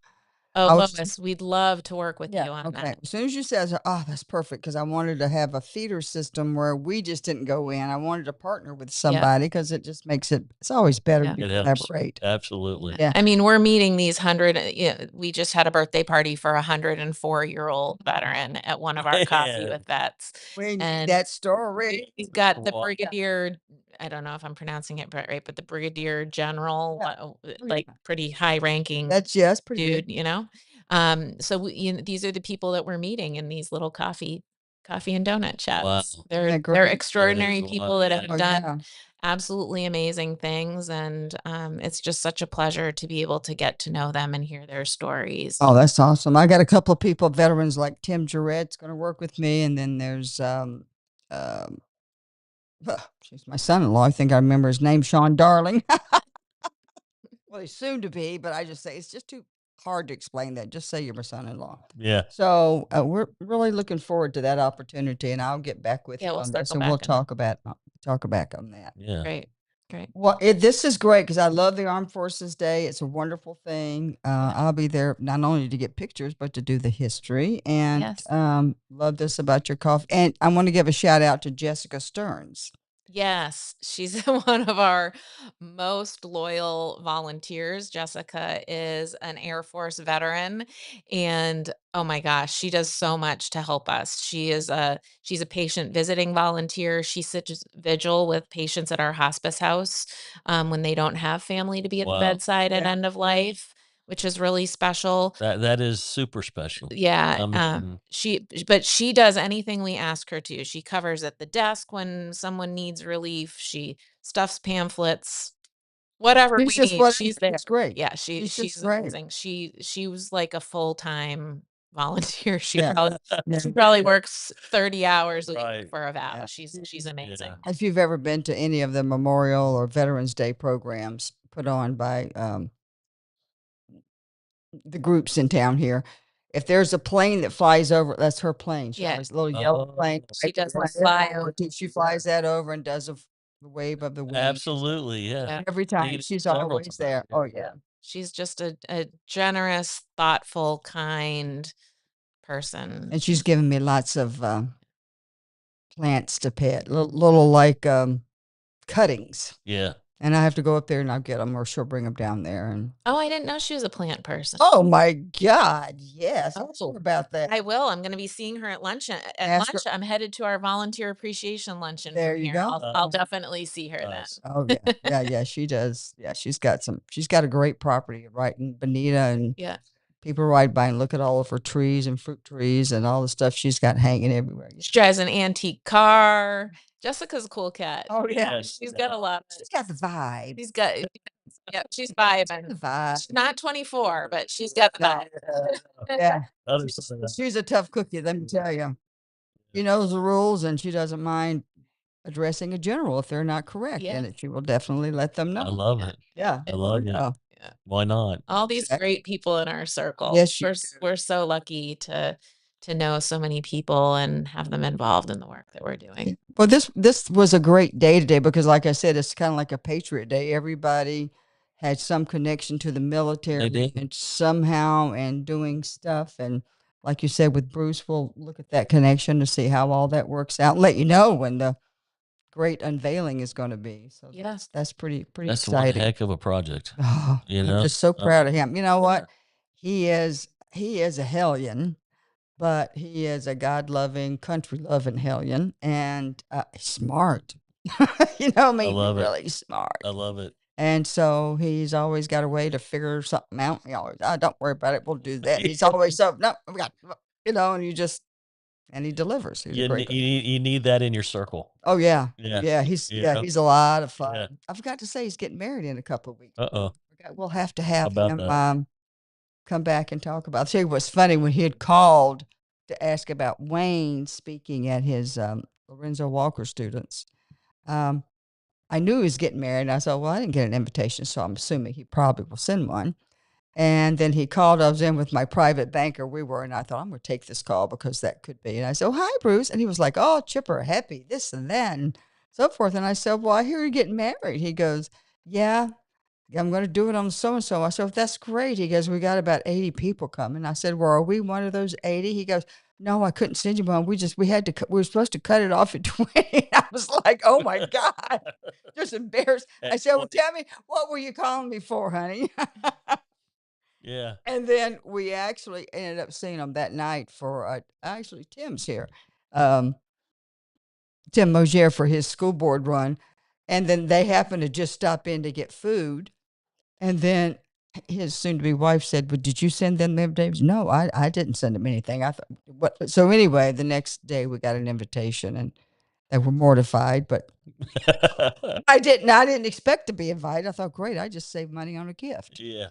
Oh, I was, Lois, we'd love to work with you on okay. that. As soon as you said, oh, that's perfect, because I wanted to have a feeder system where we just didn't go in. I wanted to partner with somebody because it just makes it's always better Yeah. to It helps. collaborate. Absolutely. Yeah. I mean, we're meeting these we just had a birthday party for a 104-year-old veteran at one of our Coffee Yeah. with Vets. We need And that story. we've got the Wow. brigadier, I don't know if I'm pronouncing it right, but the brigadier general, Yeah. like pretty high ranking That's pretty dude, good. you know? So these are the people that we're meeting in these little coffee and donut chats. Wow. They're Isn't that they're great? extraordinary That is people wild. that have Oh, done yeah. absolutely amazing things, and it's just such a pleasure to be able to get to know them and hear their stories. Oh, that's awesome. I got a couple of people, veterans like Tim Jarrett's going to work with me. And then there's, she's my son-in-law. I think I remember his name, Sean Darling. Well, he's soon to be, but I just say it's just too hard to explain that. Just say you're my son-in-law. Yeah. So we're really looking forward to that opportunity, and I'll get back with Yeah, you we'll on this, circle and we'll back on talk back on that. Yeah. Great. Well, this is great because I love the Armed Forces Day. It's a wonderful thing. I'll be there not only to get pictures, but to do the history. And Yes. love this about your coffee. And I want to give a shout out to Jessica Stearns. Yes, she's one of our most loyal volunteers. Jessica is an Air Force veteran, and oh my gosh, she does so much to help us. She's a patient visiting volunteer. She sits vigil with patients at our hospice house when they don't have family to be at the Wow. bedside at Yeah. end of life, which is really special. That is super special. Yeah, I mean, but she does anything we ask her to. She covers at the desk when someone needs relief. She stuffs pamphlets, whatever She's we just need, what she's there. it's great. Yeah, She's just she's great. amazing. She was like a full-time volunteer. She Yeah. probably works 30 hours a week Right. for a vow. Yeah. She's amazing. Yeah. If you've ever been to any of the Memorial or Veterans Day programs put on by the groups in town here, if there's a plane that flies over, that's her plane. She Yeah. always little yellow plane. She does right fly there. over. She flies that over and does the wave of the wings. Absolutely. Yeah. Yeah. Every They time did she's several always times, there. yeah. Oh yeah. She's just a generous, thoughtful, kind person. And she's given me lots of plants to pet, little like cuttings. Yeah. And I have to go up there and I'll get them, or she'll bring them down there. And Oh, I didn't know she was a plant person. oh my God, yes, ask her Oh. about that. I will. I'm gonna be seeing her at lunch. Ask her- I'm headed to our volunteer appreciation luncheon There from you here. go. I'll definitely see her Nice. Oh yeah, she does. Yeah, she's got a great property right in Bonita, and Yeah. people ride by and look at all of her trees and fruit trees and all the stuff she's got hanging everywhere. She drives an antique car. Jessica's a cool cat. Oh yeah, Yes. She's got a lot. she's got the vibe. She's got yeah, she's The vibing. vibe. She's not 24, but she's got the vibe. Yeah, Other side of that. she's a tough cookie. Let me tell you. She knows the rules, and she doesn't mind addressing a general if they're not correct Yeah. in it. She will definitely let them know. I love it. Yeah, I love it. yeah. Yeah. Why not? All these Exactly. great people in our circle. Yes, you We're so lucky to know so many people and have them involved in the work that we're doing. Well, this was a great day today because, like I said, it's kind of like a Patriot Day. Everybody had some connection to the military did. and somehow and doing stuff. And like you said with Bruce, we'll look at that connection to see how all that works out and let you know when the great unveiling is going to be. So Yes. that's pretty That's one exciting. heck of a project. Oh, You I'm know? just so proud of him. You know what? He is a hellion, but he is a God-loving, country-loving hellion, and smart. You know, I mean, love it. really smart. I love it. And so he's always got a way to figure something out. He always, don't worry about it. We'll do that. He's always so, no, we got, and he delivers. He's a You great guy. need that in your circle. Oh yeah. Yeah. Yeah. He's Yeah. he's a lot of fun. Yeah. I forgot to say he's getting married in a couple of weeks. Uh-oh. We'll have to have About him that? come back and talk about it. I'll tell you what's funny when he had called to ask about Wayne speaking at his Lorenzo Walker students. I knew he was getting married, and I thought, well, I didn't get an invitation, so I'm assuming he probably will send one. And then he called. I was in with my private banker. We were, and I thought, I'm going to take this call because that could be. And I said, oh, hi, Bruce. And he was like, oh, chipper, happy, this and that, and so forth. And I said, well, I hear you're getting married. He goes, yeah, I'm going to do it on so-and-so. I said, that's great. He goes, we got about 80 people coming. I said, well, are we one of those 80? He goes, no, I couldn't send you one. We were supposed to cut it off at 20. I was like, oh my God, just embarrassed. I said, well, tell me, what were you calling me for, honey? Yeah. And then we actually ended up seeing him that night for, actually Tim's here. Tim Mosier for his school board run. And then they happened to just stop in to get food. And then his soon-to-be wife said, well, did you send them the invitation? No, I didn't send them anything. I thought, what? So anyway, the next day we got an invitation and they were mortified, but I didn't expect to be invited. I thought, great, I just saved money on a gift. Yeah.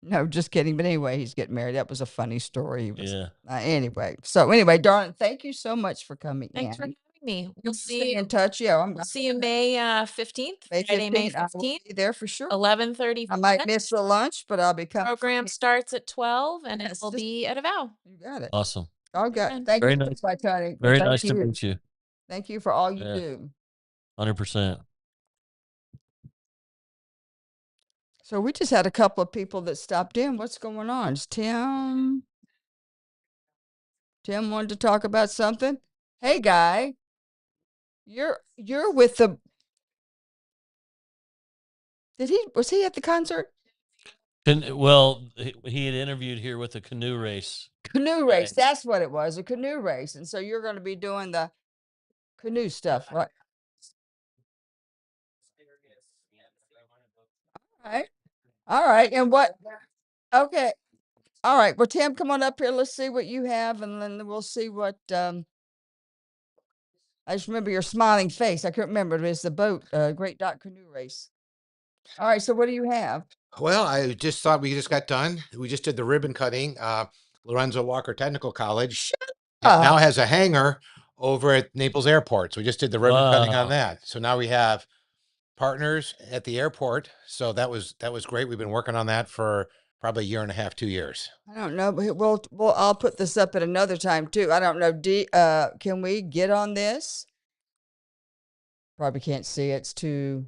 No, just kidding. But anyway, he's getting married. That was a funny story. He was, Yeah. anyway. So anyway, darling, thank you so much for coming Thanks for in. having me. We'll We'll see stay you. in touch. Yeah, We'll see you May 15th. May Friday, May 15th. I will 15th, be there for sure. 11:30. I might miss the lunch, but I'll be coming. Program starts at 12, and it Yes, will just- be at Devoe. You got it. Awesome. Okay. Fun. Thank Very you, nice. my Tony. Very Thank nice to you. meet you. Thank you for all you Yeah. do. 100%. So we just had a couple of people that stopped in. What's going on? Is Tim wanted to talk about something. Hey, guy, you're with the. Was he at the concert? Well, he had interviewed here with the canoe race. Canoe race. That's what it was, a canoe race. And so you're going to be doing the canoe stuff, right? All right. All right. And what? Okay. All right. Well, Tim, come on up here. Let's see what you have, and then we'll see what. I just remember your smiling face. I couldn't remember. It was the boat, Great Dot Canoe Race. All right. So what do you have? Well, I just thought we just got done. We just did the ribbon cutting. Lorenzo Walker Technical College now has a hangar over at Naples Airport. So we just did the ribbon cutting on Wow. that. So now we have partners at the airport. So that was great. We've been working on that for probably a year and a half, 2 years. I don't know, but I'll put this up at another time too. I don't know. Can we get on this? Probably can't see. It's too.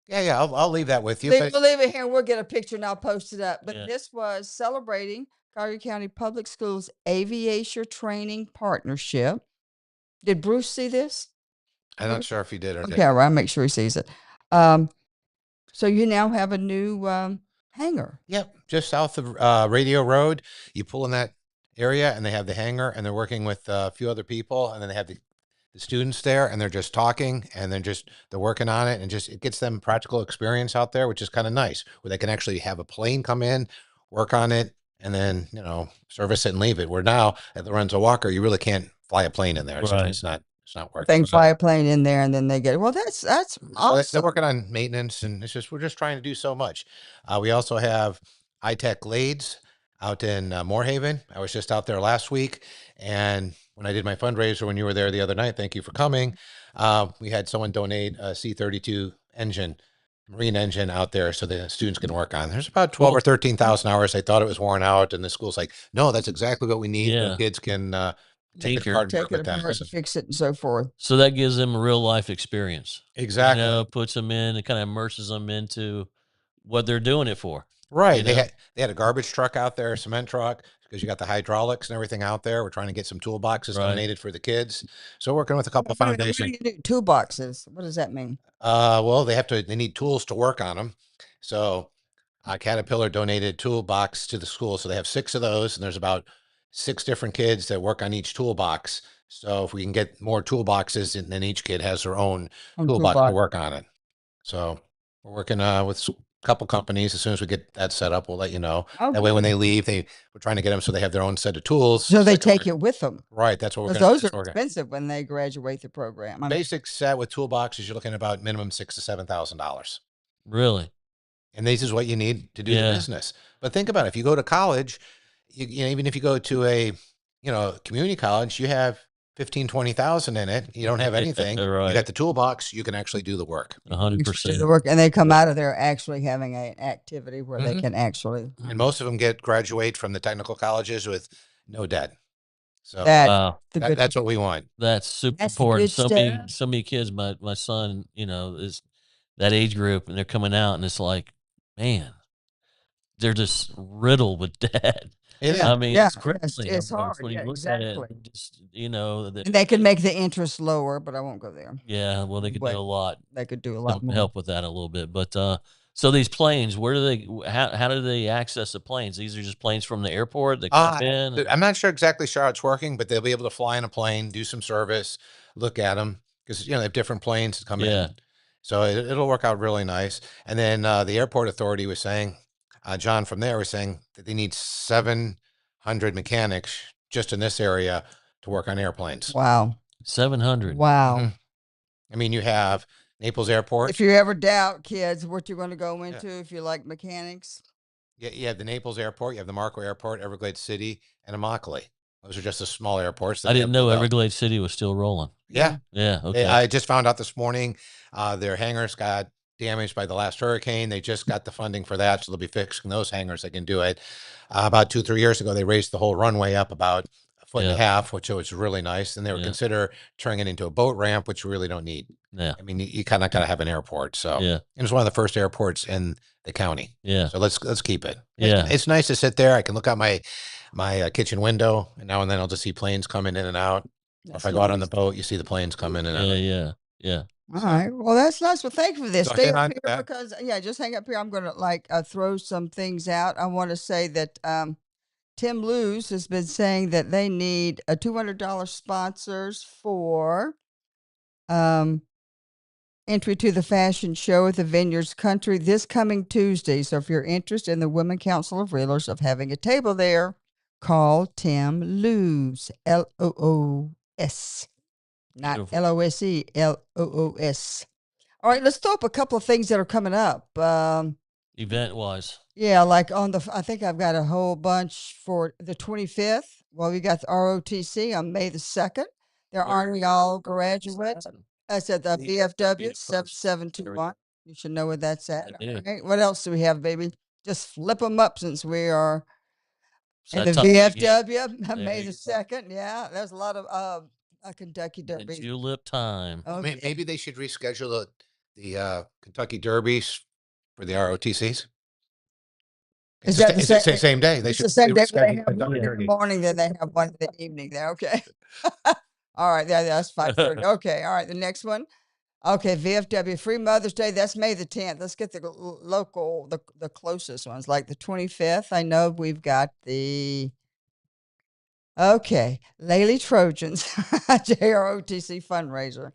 Yeah. I'll leave that with you. We'll leave it here. We'll get a picture and I'll post it up. But Yeah. this was celebrating Collier County Public Schools Aviation Training Partnership. Did Bruce see this? I'm not sure if he did or Okay, didn't. all right. I'll make sure he sees it. So you now have a new hangar. Yep, just south of Radio Road. You pull in that area, and they have the hangar, and they're working with a few other people, and then they have the students there, and they're just talking, and they're working on it, and it gets them practical experience out there, which is kind of nice, where they can actually have a plane come in, work on it, and then service it and leave it. Where now at Lorenzo Walker, you really can't fly a plane in there. Right. It's not working. They can fly a plane in there and then they get it. Well, that's So awesome. they're working on maintenance, and we're just trying to do so much. We also have iTech Glades out in Moorhaven. I was just out there last week, and when I did my fundraiser when you were there the other night, thank you for coming. We had someone donate a C-32 marine engine out there so the students can work on. There's about 12 or 13,000 hours. They thought it was worn out, and the school's like, no, that's exactly what we need. Yeah. The kids can take it Tinker. apart and Take work it with that. apart, fix it, and so forth. So that gives them a real life experience. Exactly. Puts them in, it kind of immerses them into what they're doing it for. Right. They had a garbage truck out there, a cement truck, because you got the hydraulics and everything out there. We're trying to get some toolboxes donated for the kids. So working with a couple of foundations. What do you do? Toolboxes. What does that mean? Well, they need tools to work on them. So Caterpillar donated toolbox to the school. So they have 6 of those, and there's about 6 different kids that work on each toolbox. So if we can get more toolboxes, and then each kid has their own toolbox to work on it. So we're working with a couple companies. As soon as we get that set up, we'll let you know. Oh, that way, when they leave, we're trying to get them so they have their own set of tools. So they take it with them. Right. That's what we're Because going to those are expensive when they graduate the program. Basic set with toolboxes, you're looking at about minimum $6,000 to $7,000. Really? And this is what you need to do the business. But think about it. If you go to college, you know, even if you go to a, community college, you have 15, 20,000 in it. You don't have anything. You Right. got the toolbox. You can actually do the work. 100%. Do the work, and they come out of there actually having an activity where they Mhm. can actually. And most of them graduate from the technical colleges with no debt. So That Wow. the good. that's what we want. That's super That's the important. good So many kids, my son, is that age group, and they're coming out, and it's like, man, they're just riddled with debt. Yeah. I mean, Yeah, it's crazy it's almost hard. when you Yeah, look at it. exactly. And just that, And they can make the interest lower, but I won't go there. yeah. Well, they could do But a lot they could do a to lot more. help with that a little bit. But so these planes, where do they? How do they access the planes? These are just planes from the airport that come in. I'm not sure exactly how it's working, but they'll be able to fly in a plane, do some service, look at them because they have different planes that come Yeah. in. So it'll work out really nice. And then the airport authority was saying, John from there was saying that they need 700 mechanics just in this area to work on airplanes. Wow. 700. Wow. Mhm. I mean, you have Naples Airport. If you ever doubt, kids, what you're going to go into if you like mechanics. You have the Naples Airport, you have the Marco Airport, Everglades City, and Immokalee. Those are just the small airports. That I they didn't have know built out. Everglades City was still rolling. Yeah. Yeah. Okay. I just found out this morning their hangars got damaged by the last hurricane. They just got the funding for that, so they'll be fixing those hangars. They can do it. About 2-3 years ago, they raised the whole runway up about a foot and a half, which was really nice. And they were consider turning it into a boat ramp, which we really don't need. Yeah. I mean, you kind of got to have an airport. So Yeah. and it's one of the first airports in the county. Yeah. So let's keep it. Yeah. It's nice to sit there. I can look out my kitchen window, and now and then I'll just see planes coming in and out. If I go out on the boat, you see the planes come in and out. Yeah. All right. Well, that's nice. Well, thank you for this. So Stay hang up on here to that. because just hang up here. I'm going to throw some things out. I want to say that Tim Lewis has been saying that they need a $200 sponsors for entry to the fashion show at the Vineyards Country this coming Tuesday. So if you're interested in the Women Council of Realtors of having a table there, call Tim Lewis, Loos. Not Beautiful. LOSE, LOOS. All right, let's throw up a couple of things that are coming up. Event wise. Yeah, like I think I've got a whole bunch for the 25th. Well, we got the ROTC on May the 2nd. They're honoring all graduates. I said the VFW 7721. You should know where that's at. All right. What else do we have, baby? Just flip them up since we are in the VFW, May the 2nd. Yeah, there's a lot of Kentucky Derby. Julep time. Okay. Maybe they should reschedule the Kentucky Derbies for the ROTCs. Is that the same, same day? It's the same day. They reschedule have Kentucky one in the Derby. morning, then they have one in the evening. There, okay. All right, that's 5:30. Okay, all right. The next one. Okay, VFW Free Mother's Day. That's May the 10th. Let's get the local, the closest ones, like the 25th. I know we've got the. Okay, Laley Trojans, JROTC fundraiser.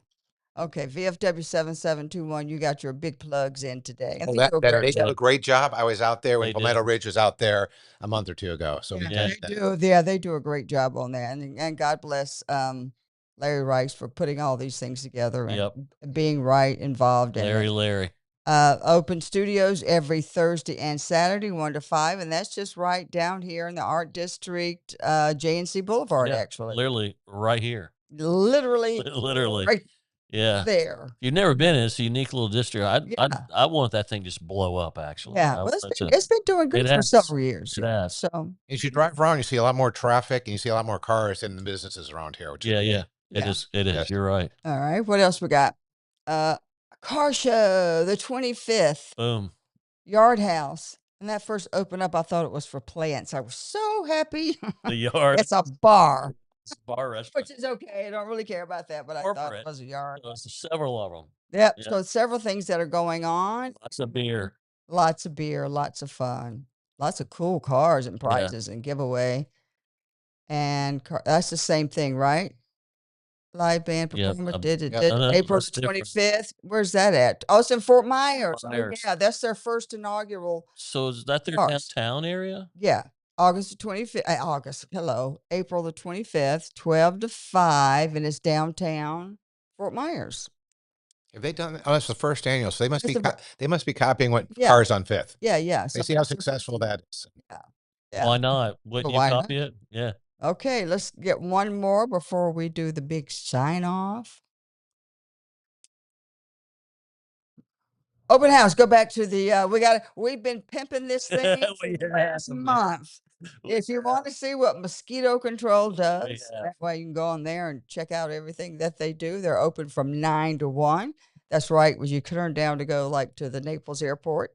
Okay, VFW 7721. You got your big plugs in today. And Well, they do a great job. I was out there when Palmetto Ridge was out there a month or two ago. So they do. Yeah, they do a great job on that. And God bless Larry Rice for putting all these things together and being involved in it. Larry. Open studios every Thursday and Saturday, 1 to 5, and that's just right down here in the Art District, J&C Boulevard, actually. Literally right here. Literally. Right there. If you've never been in, it's a unique little district. I want that thing just blow up, actually. Yeah, well, it's been doing good for several years. It has. So as you drive around, you see a lot more traffic and you see a lot more cars and the businesses around here. Which It is. You're right. All right. What else we got? Car show, the 25th. Boom. Yard House. When that first opened up, I thought it was for plants. I was so happy. The yard. It's a bar. It's a bar restaurant. Which is okay. I don't really care about that, but I thought it was a yard. There's several of them. Yep. So several things that are going on. Lots of beer. Lots of fun. Lots of cool cars and prizes and giveaway. And that's the same thing, right? Live band performance did April 25th. Where's that at? Oh, it's in Fort Myers. Yeah, that's their first inaugural. So is that their downtown area? Yeah. August the 25th. April the 25th, 12 to 5, and it's downtown Fort Myers. Have they done? Oh, that's the first annual. So they must be copying what Cars on Fifth. Yeah. They see how successful that is. Yeah. Yeah. Why not? Wouldn't you Why not? copy it? Yeah. Okay, let's get one more before we do the big sign off. Open house. Go back to the. We've been pimping this thing for We the have, last man. month. We If you have. want to see what mosquito control does, have. that way you can go on there and check out everything that they do. They're open from 9 to 1. That's right. When you turn down to go like to the Naples airport,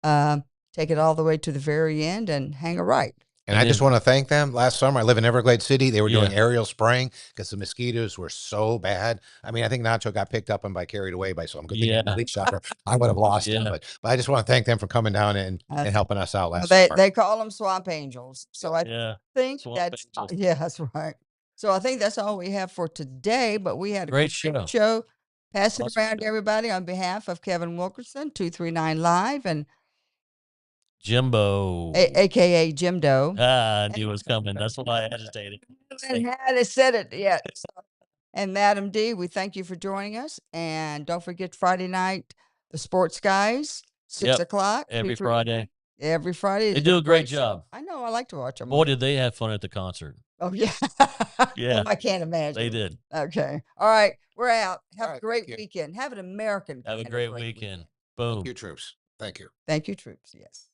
take it all the way to the very end and hang a right. And I just want to thank them. Last summer, I live in Everglades City. They were doing aerial spraying because the mosquitoes were so bad. I mean, I think Nacho got picked up and carried away by some good thing in the lead shopper. I would have lost him, but I just want to thank them for coming down and helping us out last summer. They call them swamp angels. So I think swamp that's angels. yeah, that's right. So I think that's all we have for today. But we had a Great show. Pass it Awesome around to everybody on behalf of Kevin Wilkerson, 239 Live, and Jimbo. AKA Jim Doe. I knew it was coming. That's why I hesitated. And hadn't said it yet. And Madam D, we thank you for joining us. And don't forget Friday night, the Sports Guys, 6 o'clock. Every Friday. Every Friday. They do a great job. I know. I like to watch them. Boy, did they have fun at the concert. Oh, yeah. Yeah. I can't imagine. They did. Okay. All right. We're out. Have a great thank you. weekend. Have an American. Have a kind of great weekend. Boom. Thank you, troops. Thank you. Thank you, troops. Yes.